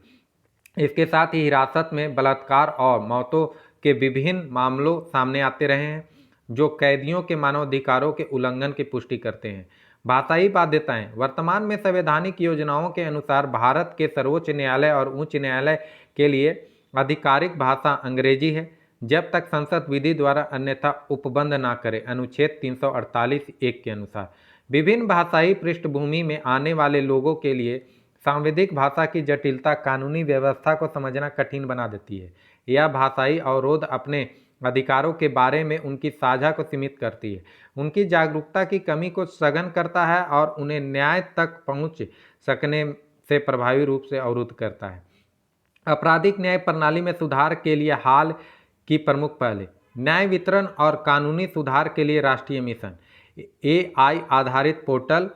इसके साथ ही हिरासत में बलात्कार और मौतों के विभिन्न मामलों सामने आते रहे हैं जो कैदियों के मानवाधिकारों के उल्लंघन की पुष्टि करते हैं। भाषाई बाध्यताएं। वर्तमान में संवैधानिक योजनाओं के अनुसार भारत के सर्वोच्च न्यायालय और उच्च न्यायालय के लिए आधिकारिक भाषा अंग्रेजी है, जब तक संसद विधि द्वारा अन्यथा उपबंध ना करे, अनुच्छेद 348(1) के अनुसार। विभिन्न भाषाई पृष्ठभूमि में आने वाले लोगों के लिए सांविधिक भाषा की जटिलता कानूनी व्यवस्था को समझना कठिन बना देती है। यह भाषाई अवरोध अपने अधिकारों के बारे में उनकी साझा को सीमित करती है, उनकी जागरूकता की कमी को सघन करता है और उन्हें न्याय तक पहुंच सकने से प्रभावी रूप से अवरुद्ध करता है। आपराधिक न्याय प्रणाली में सुधार के लिए हाल की प्रमुख पहल, न्याय वितरण और कानूनी सुधार के लिए राष्ट्रीय मिशन, AI आधारित पोर्टल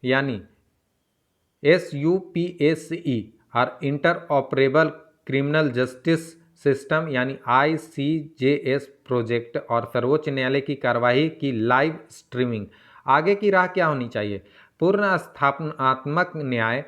यानी SUPSE और इंटरऑपरेबल क्रिमिनल जस्टिस सिस्टम यानी ICJS प्रोजेक्ट और सर्वोच्च न्यायालय की कार्यवाही की लाइव स्ट्रीमिंग। आगे की राह क्या होनी चाहिए? पूर्ण स्थापनात्मक न्याय,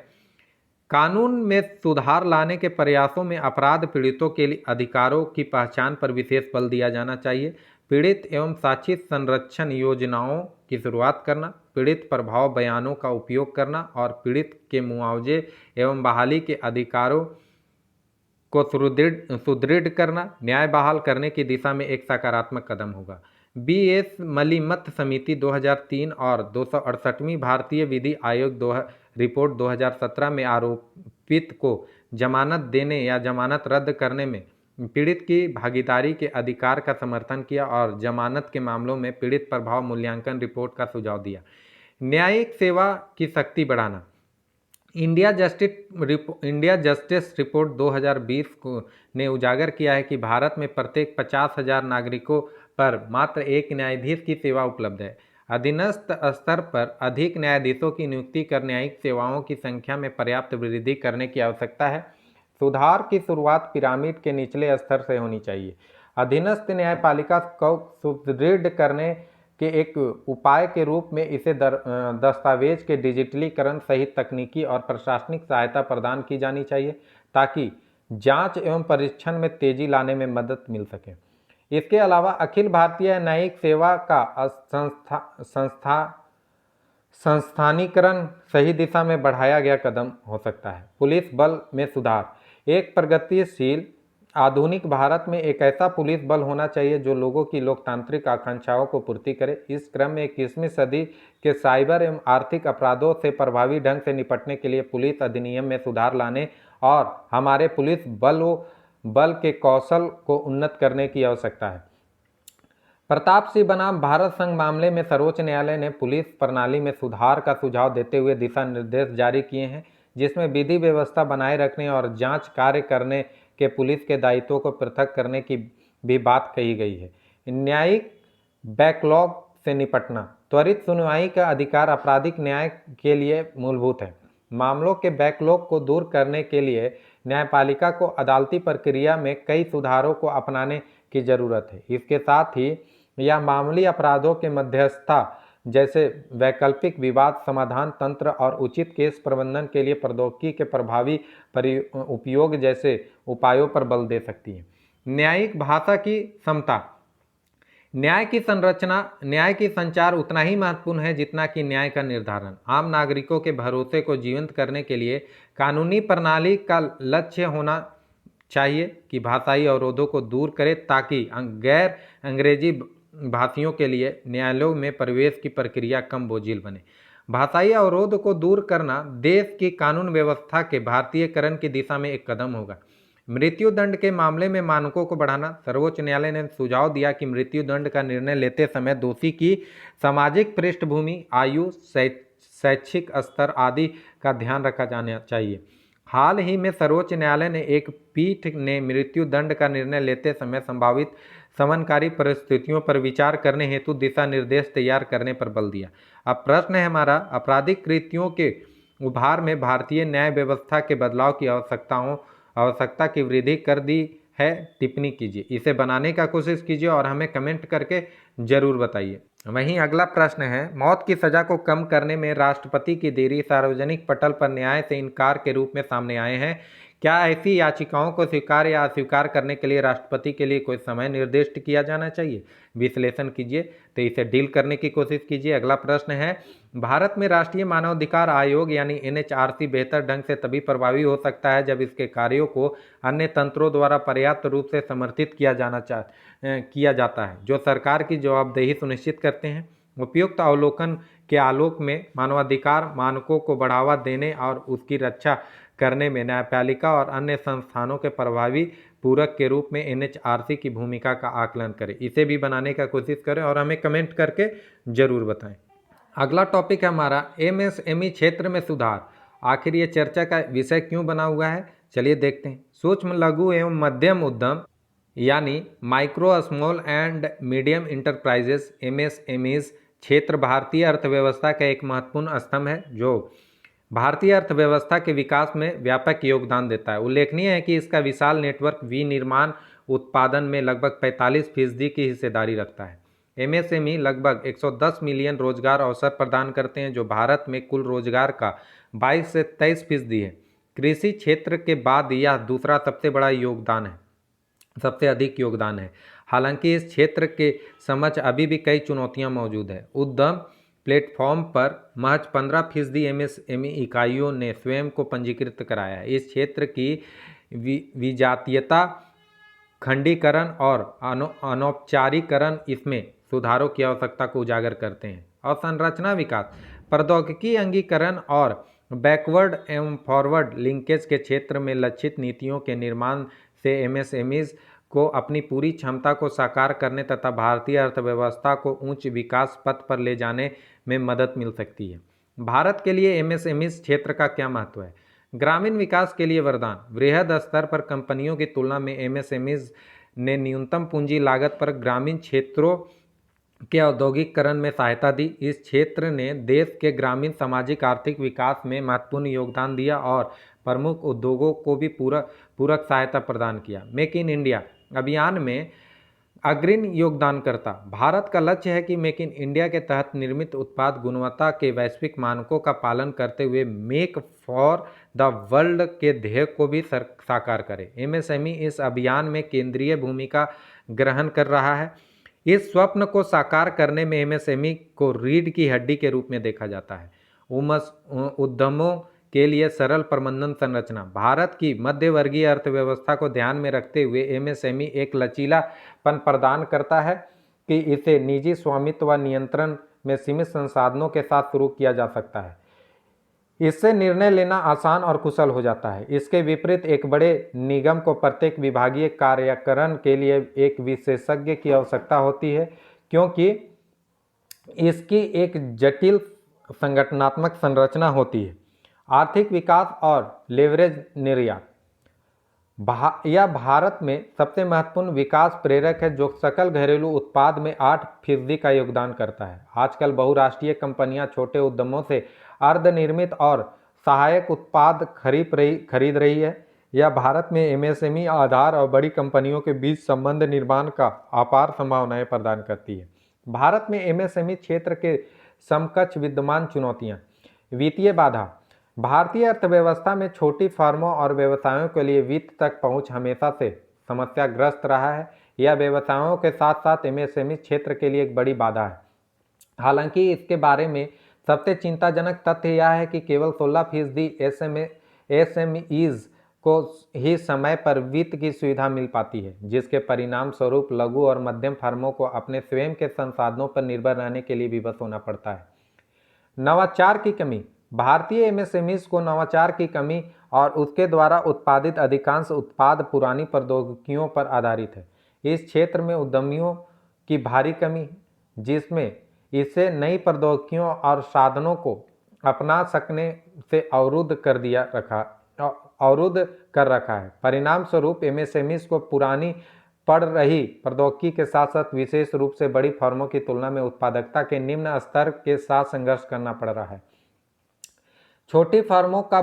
कानून में सुधार लाने के प्रयासों में अपराध पीड़ितों के लिए अधिकारों की पहचान पर विशेष बल दिया जाना चाहिए। पीड़ित एवं साक्षी संरक्षण योजनाओं की शुरुआत करना, पीड़ित प्रभाव बयानों का उपयोग करना और पीड़ित के मुआवजे एवं बहाली के अधिकारों को सुदृढ़ करना न्याय बहाल करने की दिशा में एक सकारात्मक कदम होगा। BS मलीमत समिति 2003 और 268वीं भारतीय विधि आयोग रिपोर्ट 2017 में आरोपित को जमानत देने या जमानत रद्द करने में पीड़ित की भागीदारी के अधिकार का समर्थन किया और जमानत के मामलों में पीड़ित प्रभाव मूल्यांकन रिपोर्ट का सुझाव दिया। न्यायिक सेवा की शक्ति बढ़ाना, इंडिया जस्टिस रिपोर्ट 2020 ने उजागर किया है कि भारत में प्रत्येक 50,000 नागरिकों पर मात्र एक न्यायाधीश की सेवा उपलब्ध है। अधीनस्थ स्तर पर अधिक न्यायाधीशों की नियुक्ति कर न्यायिक सेवाओं की संख्या में पर्याप्त वृद्धि करने की आवश्यकता है। सुधार की शुरुआत पिरामिड के निचले स्तर से होनी चाहिए। अधीनस्थ न्यायपालिका को सुदृढ़ करने के एक उपाय के रूप में इसे दस्तावेज के डिजिटलीकरण सहित तकनीकी और प्रशासनिक सहायता प्रदान की जानी चाहिए ताकि जांच एवं परीक्षण में तेजी लाने में मदद मिल सके। इसके अलावा अखिल भारतीय न्यायिक सेवा का संस्थानीकरण सही दिशा में बढ़ाया गया कदम हो सकता है। पुलिस बल में सुधार, एक प्रगतिशील आधुनिक भारत में एक ऐसा पुलिस बल होना चाहिए जो लोगों की लोकतांत्रिक आकांक्षाओं को पूर्ति करे। इस क्रम में 21वीं सदी के साइबर एवं आर्थिक अपराधों से प्रभावी ढंग से निपटने के लिए पुलिस अधिनियम में सुधार लाने और हमारे पुलिस बल के कौशल को उन्नत करने की आवश्यकता है। प्रताप सिंह बनाम भारत संघ मामले में सर्वोच्च न्यायालय ने पुलिस प्रणाली में सुधार का सुझाव देते हुए दिशा निर्देश जारी किए हैं, जिसमें विधि व्यवस्था बनाए रखने और जांच कार्य करने के पुलिस के दायित्वों को पृथक करने की भी बात कही गई है। न्यायिक बैकलॉग से निपटना, त्वरित सुनवाई का अधिकार आपराधिक न्याय के लिए मूलभूत है। मामलों के बैकलॉग को दूर करने के लिए न्यायपालिका को अदालती प्रक्रिया में कई सुधारों को अपनाने की जरूरत है। इसके साथ ही यह मामूली अपराधों के मध्यस्थता जैसे वैकल्पिक विवाद समाधान तंत्र और उचित केस प्रबंधन के लिए प्रौद्योगिकी के प्रभावी उपयोग जैसे उपायों पर बल दे सकती है। न्यायिक भाषा की समता, न्याय की संरचना, न्याय की संचार उतना ही महत्वपूर्ण है जितना कि न्याय का निर्धारण। आम नागरिकों के भरोसे को जीवंत करने के लिए कानूनी प्रणाली का लक्ष्य होना चाहिए कि भाषाई अवरोधों को दूर करे ताकि गैर अंग्रेजी भाषियों के लिए न्यायालयों में प्रवेश की प्रक्रिया कम बोझिल बने। भाषाई अवरोध को दूर करना देश की कानून व्यवस्था के भारतीयकरण की दिशा में एक कदम होगा। मृत्यु दंड के मामले में मानकों को बढ़ाना, सर्वोच्च न्यायालय ने सुझाव दिया कि मृत्यु दंड का निर्णय लेते समय दोषी की सामाजिक पृष्ठभूमि, आयु, शैक्षिक स्तर आदि का ध्यान रखा जाना चाहिए। हाल ही में सर्वोच्च न्यायालय ने एक पीठ ने मृत्यु दंड का निर्णय लेते समय संभावित समनकारी परिस्थितियों पर विचार करने हेतु दिशा निर्देश तैयार करने पर बल दिया। अब प्रश्न है हमारा, आपराधिक कृत्यों के उभार में भारतीय न्याय व्यवस्था के बदलाव की आवश्यकता की वृद्धि कर दी है? टिप्पणी कीजिए, इसे बनाने का कोशिश कीजिए और हमें कमेंट करके जरूर बताइए। वहीं अगला प्रश्न है, मौत की सजा को कम करने में राष्ट्रपति की देरी सार्वजनिक पटल पर न्याय से इनकार के रूप में सामने आए हैं। क्या ऐसी याचिकाओं को स्वीकार या अस्वीकार करने के लिए राष्ट्रपति के लिए कोई समय निर्दिष्ट किया जाना चाहिए? विश्लेषण कीजिए, तो इसे डील करने की कोशिश कीजिए। अगला प्रश्न है, भारत में राष्ट्रीय मानवाधिकार आयोग यानी NHRC बेहतर ढंग से तभी प्रभावी हो सकता है जब इसके कार्यों को अन्य तंत्रों द्वारा पर्याप्त रूप से समर्थित किया जाता है, जो सरकार की जवाबदेही सुनिश्चित करते हैं। उपयुक्त अवलोकन के आलोक में मानवाधिकार मानकों को बढ़ावा देने और उसकी रक्षा करने में न्यायपालिका और अन्य संस्थानों के प्रभावी पूरक के रूप में NHRC की भूमिका का आकलन करें। इसे भी बनाने का कोशिश करें और हमें कमेंट करके जरूर बताएं। अगला टॉपिक है हमारा MSME क्षेत्र में सुधार। आखिर ये चर्चा का विषय क्यों बना हुआ है, चलिए देखते हैं। सूक्ष्म लघु एवं मध्यम उद्यम यानी micro small and medium enterprises MSMEs क्षेत्र भारतीय अर्थव्यवस्था का एक महत्वपूर्ण स्तंभ है जो भारतीय अर्थव्यवस्था के विकास में व्यापक योगदान देता है। उल्लेखनीय है कि इसका विशाल नेटवर्क विनिर्माण उत्पादन में लगभग 45% की हिस्सेदारी रखता है। MSME लगभग 110 मिलियन रोजगार अवसर प्रदान करते हैं, जो भारत में कुल रोजगार का 22 से 23% है। कृषि क्षेत्र के बाद यह दूसरा सबसे अधिक योगदान है। हालांकि इस क्षेत्र के समक्ष अभी भी कई चुनौतियां मौजूद है। उद्यम प्लेटफॉर्म पर महज 15% MSME इकाइयों ने स्वयं को पंजीकृत कराया है। इस क्षेत्र की विजातीयता, खंडीकरण और अनौपचारीकरण इसमें सुधारों की आवश्यकता को उजागर करते हैं। अवसंरचना विकास, प्रौद्योगिकी अंगीकरण और बैकवर्ड एवं फॉरवर्ड लिंकेज के क्षेत्र में लक्षित नीतियों के निर्माण से MSMEs को अपनी पूरी क्षमता को साकार करने तथा भारतीय अर्थव्यवस्था को उच्च विकास पथ पर ले जाने में मदद मिल सकती है। भारत के लिए MSMEs क्षेत्र का क्या महत्व है? ग्रामीण विकास के लिए वरदान। वृहद स्तर पर कंपनियों की तुलना में MSMEs ने न्यूनतम पूंजी लागत पर ग्रामीण क्षेत्रों के औद्योगिकरण में सहायता दी। इस क्षेत्र ने देश के ग्रामीण सामाजिक आर्थिक विकास में महत्वपूर्ण योगदान दिया और प्रमुख उद्योगों को भी पूरक सहायता प्रदान किया। मेक इन इंडिया अभियान में अग्रणी योगदानकर्ता। भारत का लक्ष्य है कि मेक इन इंडिया के तहत निर्मित उत्पाद गुणवत्ता के वैश्विक मानकों का पालन करते हुए मेक फॉर द वर्ल्ड के ध्येय को भी साकार करे। MSME इस अभियान में केंद्रीय भूमिका ग्रहण कर रहा है। इस स्वप्न को साकार करने में MSME को रीढ़ की हड्डी के रूप में देखा जाता है। उद्यमों के लिए सरल प्रबंधन संरचना। भारत की मध्यवर्गीय अर्थव्यवस्था को ध्यान में रखते हुए MSME एक लचीलापन प्रदान करता है कि इसे निजी स्वामित्व व नियंत्रण में सीमित संसाधनों के साथ शुरू किया जा सकता है। इससे निर्णय लेना आसान और कुशल हो जाता है। इसके विपरीत एक बड़े निगम को प्रत्येक विभागीय कार्यकरण के लिए एक विशेषज्ञ की आवश्यकता होती है, क्योंकि इसकी एक जटिल संगठनात्मक संरचना होती है। आर्थिक विकास और लेवरेज निर्यात। यह भारत में सबसे महत्वपूर्ण विकास प्रेरक है जो सकल घरेलू उत्पाद में 8% का योगदान करता है। आजकल बहुराष्ट्रीय कंपनियां छोटे उद्यमों से अर्धनिर्मित और सहायक उत्पाद खरीद रही है। यह भारत में MSME आधार और बड़ी कंपनियों के बीच संबंध निर्माण का अपार संभावनाएं प्रदान करती है। भारत में MSME क्षेत्र के समकक्ष विद्यमान चुनौतियां। वित्तीय बाधा। भारतीय अर्थव्यवस्था में छोटी फर्मों और व्यवसायों के लिए वित्त तक पहुंच हमेशा से समस्याग्रस्त रहा है। यह व्यवसायों के साथ साथ MSME क्षेत्र के लिए एक बड़ी बाधा है। हालांकि इसके बारे में सबसे चिंताजनक तथ्य यह है कि केवल 16% SMEs को ही समय पर वित्त की सुविधा मिल पाती है, जिसके परिणाम स्वरूप लघु और मध्यम फर्मों को अपने स्वयं के संसाधनों पर निर्भर रहने के लिए विवश होना पड़ता है। नवाचार की कमी। भारतीय MSMEs को नवाचार की कमी और उसके द्वारा उत्पादित अधिकांश उत्पाद पुरानी प्रौद्योगिकियों पर आधारित है। इस क्षेत्र में उद्यमियों की भारी कमी, जिसमें इसे नई प्रौद्योगिकियों और साधनों को अपना सकने से अवरुद्ध कर रखा है। परिणाम स्वरूप MSMEs को पुरानी पड़ रही प्रौद्योगिकी के साथ साथ विशेष रूप से बड़ी फर्मों की तुलना में उत्पादकता के निम्न स्तर के साथ संघर्ष करना पड़ रहा है। छोटी फर्मों का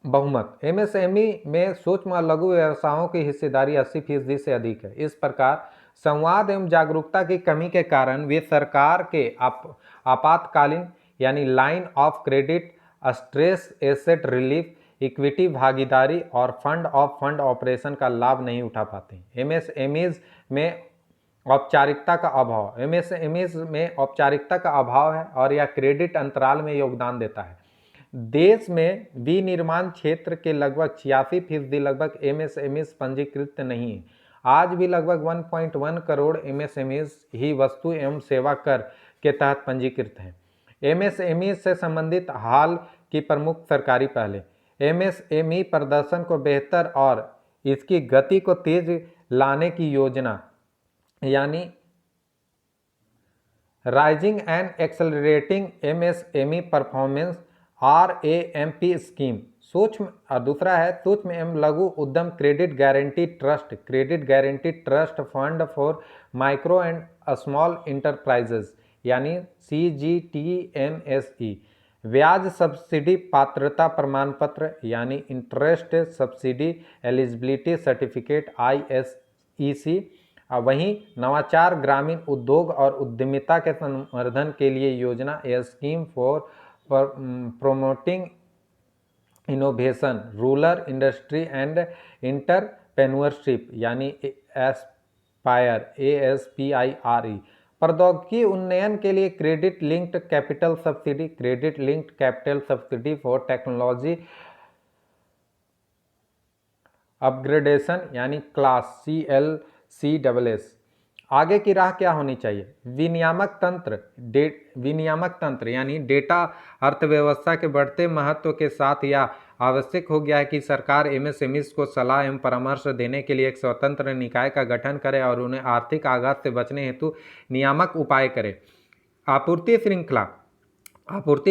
बहुमत। MSME में सूक्ष्म और लघु व्यवसायों की हिस्सेदारी 80% से अधिक है। इस प्रकार संवाद एवं जागरूकता की कमी के कारण वे सरकार के आपातकालीन यानी line of credit, stress asset relief equity भागीदारी और फंड ऑफ फंड ऑपरेशन का लाभ नहीं उठा पाते। एमएसएमईज में औपचारिकता का अभाव, एमएसएमईज में औपचारिकता का अभाव है और यह क्रेडिट अंतराल में योगदान देता है। देश में विनिर्माण क्षेत्र के लगभग 86% लगभग एमएसएमईज पंजीकृत नहीं है। आज भी लगभग 1.1 करोड़ एमएसएमईज ही वस्तु एवं सेवा कर के तहत पंजीकृत हैं। एमएसएमई से संबंधित हाल की प्रमुख सरकारी पहलें, एमएसएमई प्रदर्शन को बेहतर और इसकी गति को तेज लाने की योजना यानी rising and accelerating MSME performance RAMP scheme. सूक्ष्म और दूसरा है सूक्ष्म एवं लघु उद्यम credit guarantee trust fund for micro and small enterprises यानी CGTMSE। ब्याज सब्सिडी पात्रता प्रमाण पत्र यानी interest subsidy eligibility certificate ISEC। वहीं नवाचार ग्रामीण उद्योग और उद्यमिता के संवर्धन के लिए योजना scheme for promoting innovation rural industry and entrepreneurship यानी एस्पायर ASPIRE। प्रौद्योगिकी उन्नयन के लिए credit linked capital subsidy for technology upgradation यानी क्लास CLCSS। आगे की राह क्या होनी चाहिए? विनियामक तंत्र यानी डेटा अर्थव्यवस्था के बढ़ते महत्व के साथ यह आवश्यक हो गया है कि सरकार एमएसएमईज को सलाह एवं परामर्श देने के लिए एक स्वतंत्र निकाय का गठन करे और उन्हें आर्थिक आघात से बचने हेतु नियामक उपाय करे। आपूर्ति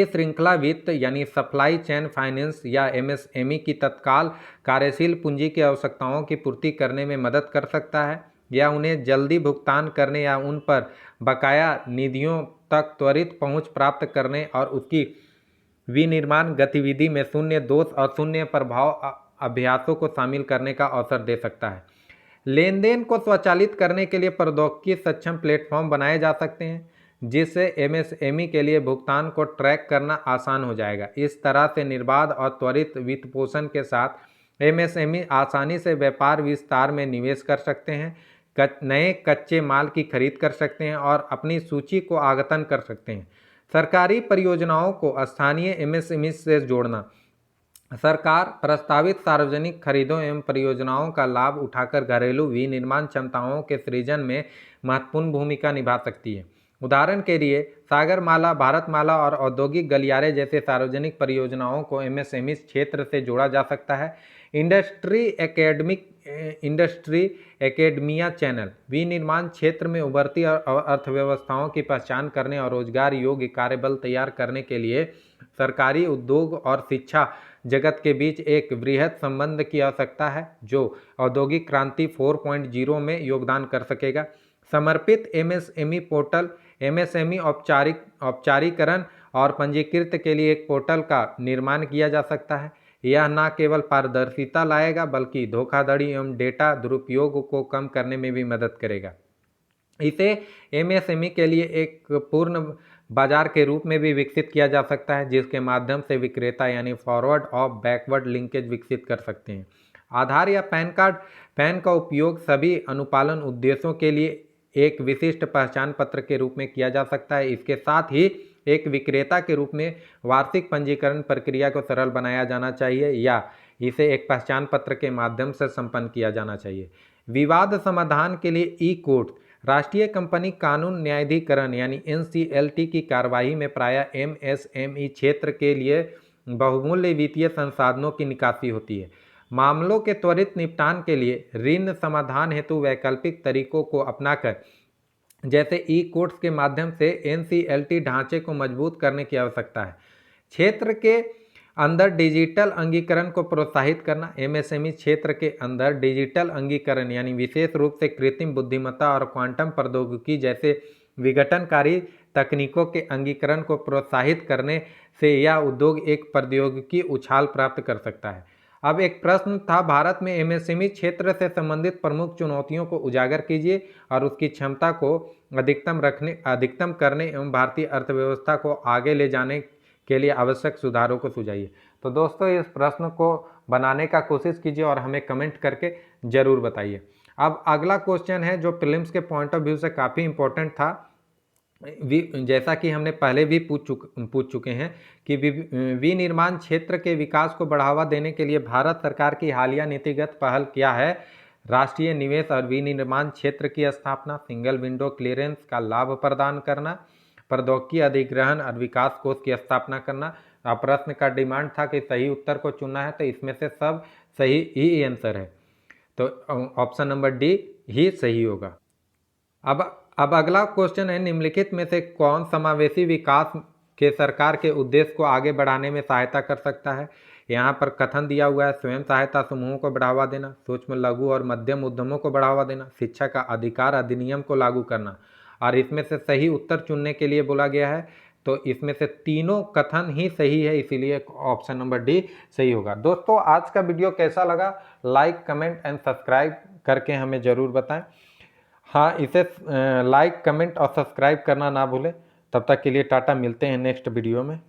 श्रृंखला वित्त यानी सप्लाई चेन फाइनेंस या एमएसएमई की तत्काल कार्यशील पूंजी की आवश्यकताओं की पूर्ति करने में मदद कर सकता है या उन्हें जल्दी भुगतान करने या उन पर बकाया निधियों तक त्वरित पहुंच प्राप्त करने और उसकी विनिर्माण गतिविधि में शून्य दोष और शून्य प्रभाव अभ्यासों को शामिल करने का अवसर दे सकता है। लेनदेन को स्वचालित करने के लिए प्रौद्योगिकी सक्षम प्लेटफॉर्म बनाए जा सकते हैं जिससे एमएसएमई के लिए भुगतान को ट्रैक करना आसान हो जाएगा। इस तरह से निर्बाध और त्वरित वित्तपोषण के साथ एमएसएमई आसानी से व्यापार विस्तार में निवेश कर सकते हैं, नए कच्चे माल की खरीद कर सकते हैं और अपनी सूची को आगतन कर सकते हैं। सरकारी परियोजनाओं को स्थानीय एमएसएमई से जोड़ना। सरकार प्रस्तावित सार्वजनिक खरीदों एवं परियोजनाओं का लाभ उठाकर घरेलू विनिर्माण क्षमताओं के सृजन में महत्वपूर्ण भूमिका निभा सकती है। उदाहरण के लिए सागरमाला, भारतमाला और औद्योगिक गलियारे जैसे सार्वजनिक परियोजनाओं को एमएसएमई क्षेत्र से जोड़ा जा सकता है। इंडस्ट्री एकेडमिया चैनल विनिर्माण क्षेत्र में उभरती अर्थव्यवस्थाओं की पहचान करने और रोजगार योग्य कार्यबल तैयार करने के लिए सरकारी उद्योग और शिक्षा जगत के बीच एक वृहद संबंध की आवश्यकता है जो औद्योगिक क्रांति 4.0 में योगदान कर सकेगा। समर्पित एमएसएमई पोर्टल एमएसएमई औपचारीकरण और पंजीकृत के लिए एक पोर्टल का निर्माण किया जा सकता है। यह न केवल पारदर्शिता लाएगा बल्कि धोखाधड़ी एवं डेटा दुरुपयोग को कम करने में भी मदद करेगा। इसे एमएसएमई के लिए एक पूर्ण बाजार के रूप में भी विकसित किया जा सकता है जिसके माध्यम से विक्रेता यानी फॉरवर्ड और बैकवर्ड लिंकेज विकसित कर सकते हैं। आधार या पैन का उपयोग सभी अनुपालन उद्देश्यों के लिए एक विशिष्ट पहचान पत्र के रूप में किया जा सकता है। इसके साथ ही एक विक्रेता के रूप में वार्षिक पंजीकरण प्रक्रिया को सरल बनाया जाना चाहिए या इसे एक पहचान पत्र के माध्यम से संपन्न किया जाना चाहिए। विवाद समाधान के लिए ई-कोर्ट राष्ट्रीय कंपनी कानून न्यायाधिकरण यानी NCLT की कार्यवाही में प्रायः एमएसएमई क्षेत्र के लिए बहुमूल्य वित्तीय संसाधनों की निकासी होती है। मामलों के त्वरित निपटान के लिए ऋण समाधान हेतु वैकल्पिक तरीकों को अपनाकर जैसे ई-कोर्ट्स के माध्यम से NCLT ढांचे को मजबूत करने की आवश्यकता है। क्षेत्र के अंदर डिजिटल अंगीकरण को प्रोत्साहित करना। एमएसएमई क्षेत्र के अंदर डिजिटल अंगीकरण यानी विशेष रूप से कृत्रिम बुद्धिमत्ता और क्वांटम प्रौद्योगिकी जैसे विघटनकारी तकनीकों के अंगीकरण को प्रोत्साहित करने से यह उद्योग एक प्रौद्योगिकी उछाल प्राप्त कर सकता है। अब एक प्रश्न था, भारत में एमएसएमई क्षेत्र से संबंधित प्रमुख चुनौतियों को उजागर कीजिए और उसकी क्षमता को अधिकतम करने एवं भारतीय अर्थव्यवस्था को आगे ले जाने के लिए आवश्यक सुधारों को सुझाइए। तो दोस्तों इस प्रश्न को बनाने का कोशिश कीजिए और हमें कमेंट करके ज़रूर बताइए। अब अगला क्वेश्चन है जो प्रीलिम्स के पॉइंट ऑफ व्यू से काफ़ी इंपॉर्टेंट था। जैसा कि हमने पहले भी पूछ चुके हैं कि विनिर्माण क्षेत्र के विकास को बढ़ावा देने के लिए भारत सरकार की हालिया नीतिगत पहल क्या है? राष्ट्रीय निवेश और विनिर्माण क्षेत्र की स्थापना, सिंगल विंडो क्लियरेंस का लाभ प्रदान करना, प्रौद्योगिकी अधिग्रहण और विकास कोष की स्थापना करना। प्रश्न का डिमांड था कि सही उत्तर को चुनना है, तो इसमें से सब सही ही आंसर है, तो ऑप्शन नंबर डी ही सही होगा। अब अगला क्वेश्चन है, निम्नलिखित में से कौन समावेशी विकास के सरकार के उद्देश्य को आगे बढ़ाने में सहायता कर सकता है? यहाँ पर कथन दिया हुआ है, स्वयं सहायता समूहों को बढ़ावा देना, सूक्ष्म लघु और मध्यम उद्यमों को बढ़ावा देना, शिक्षा का अधिकार अधिनियम को लागू करना। और इसमें से सही उत्तर चुनने के लिए बोला गया है, तो इसमें से तीनों कथन ही सही है, इसीलिए ऑप्शन नंबर डी सही होगा। दोस्तों आज का वीडियो कैसा लगा? लाइक, कमेंट एंड सब्सक्राइब करके हमें ज़रूर बताएं। हाँ, इसे लाइक, कमेंट और सब्सक्राइब करना ना भूलें। तब तक के लिए टाटा, मिलते हैं नेक्स्ट वीडियो में।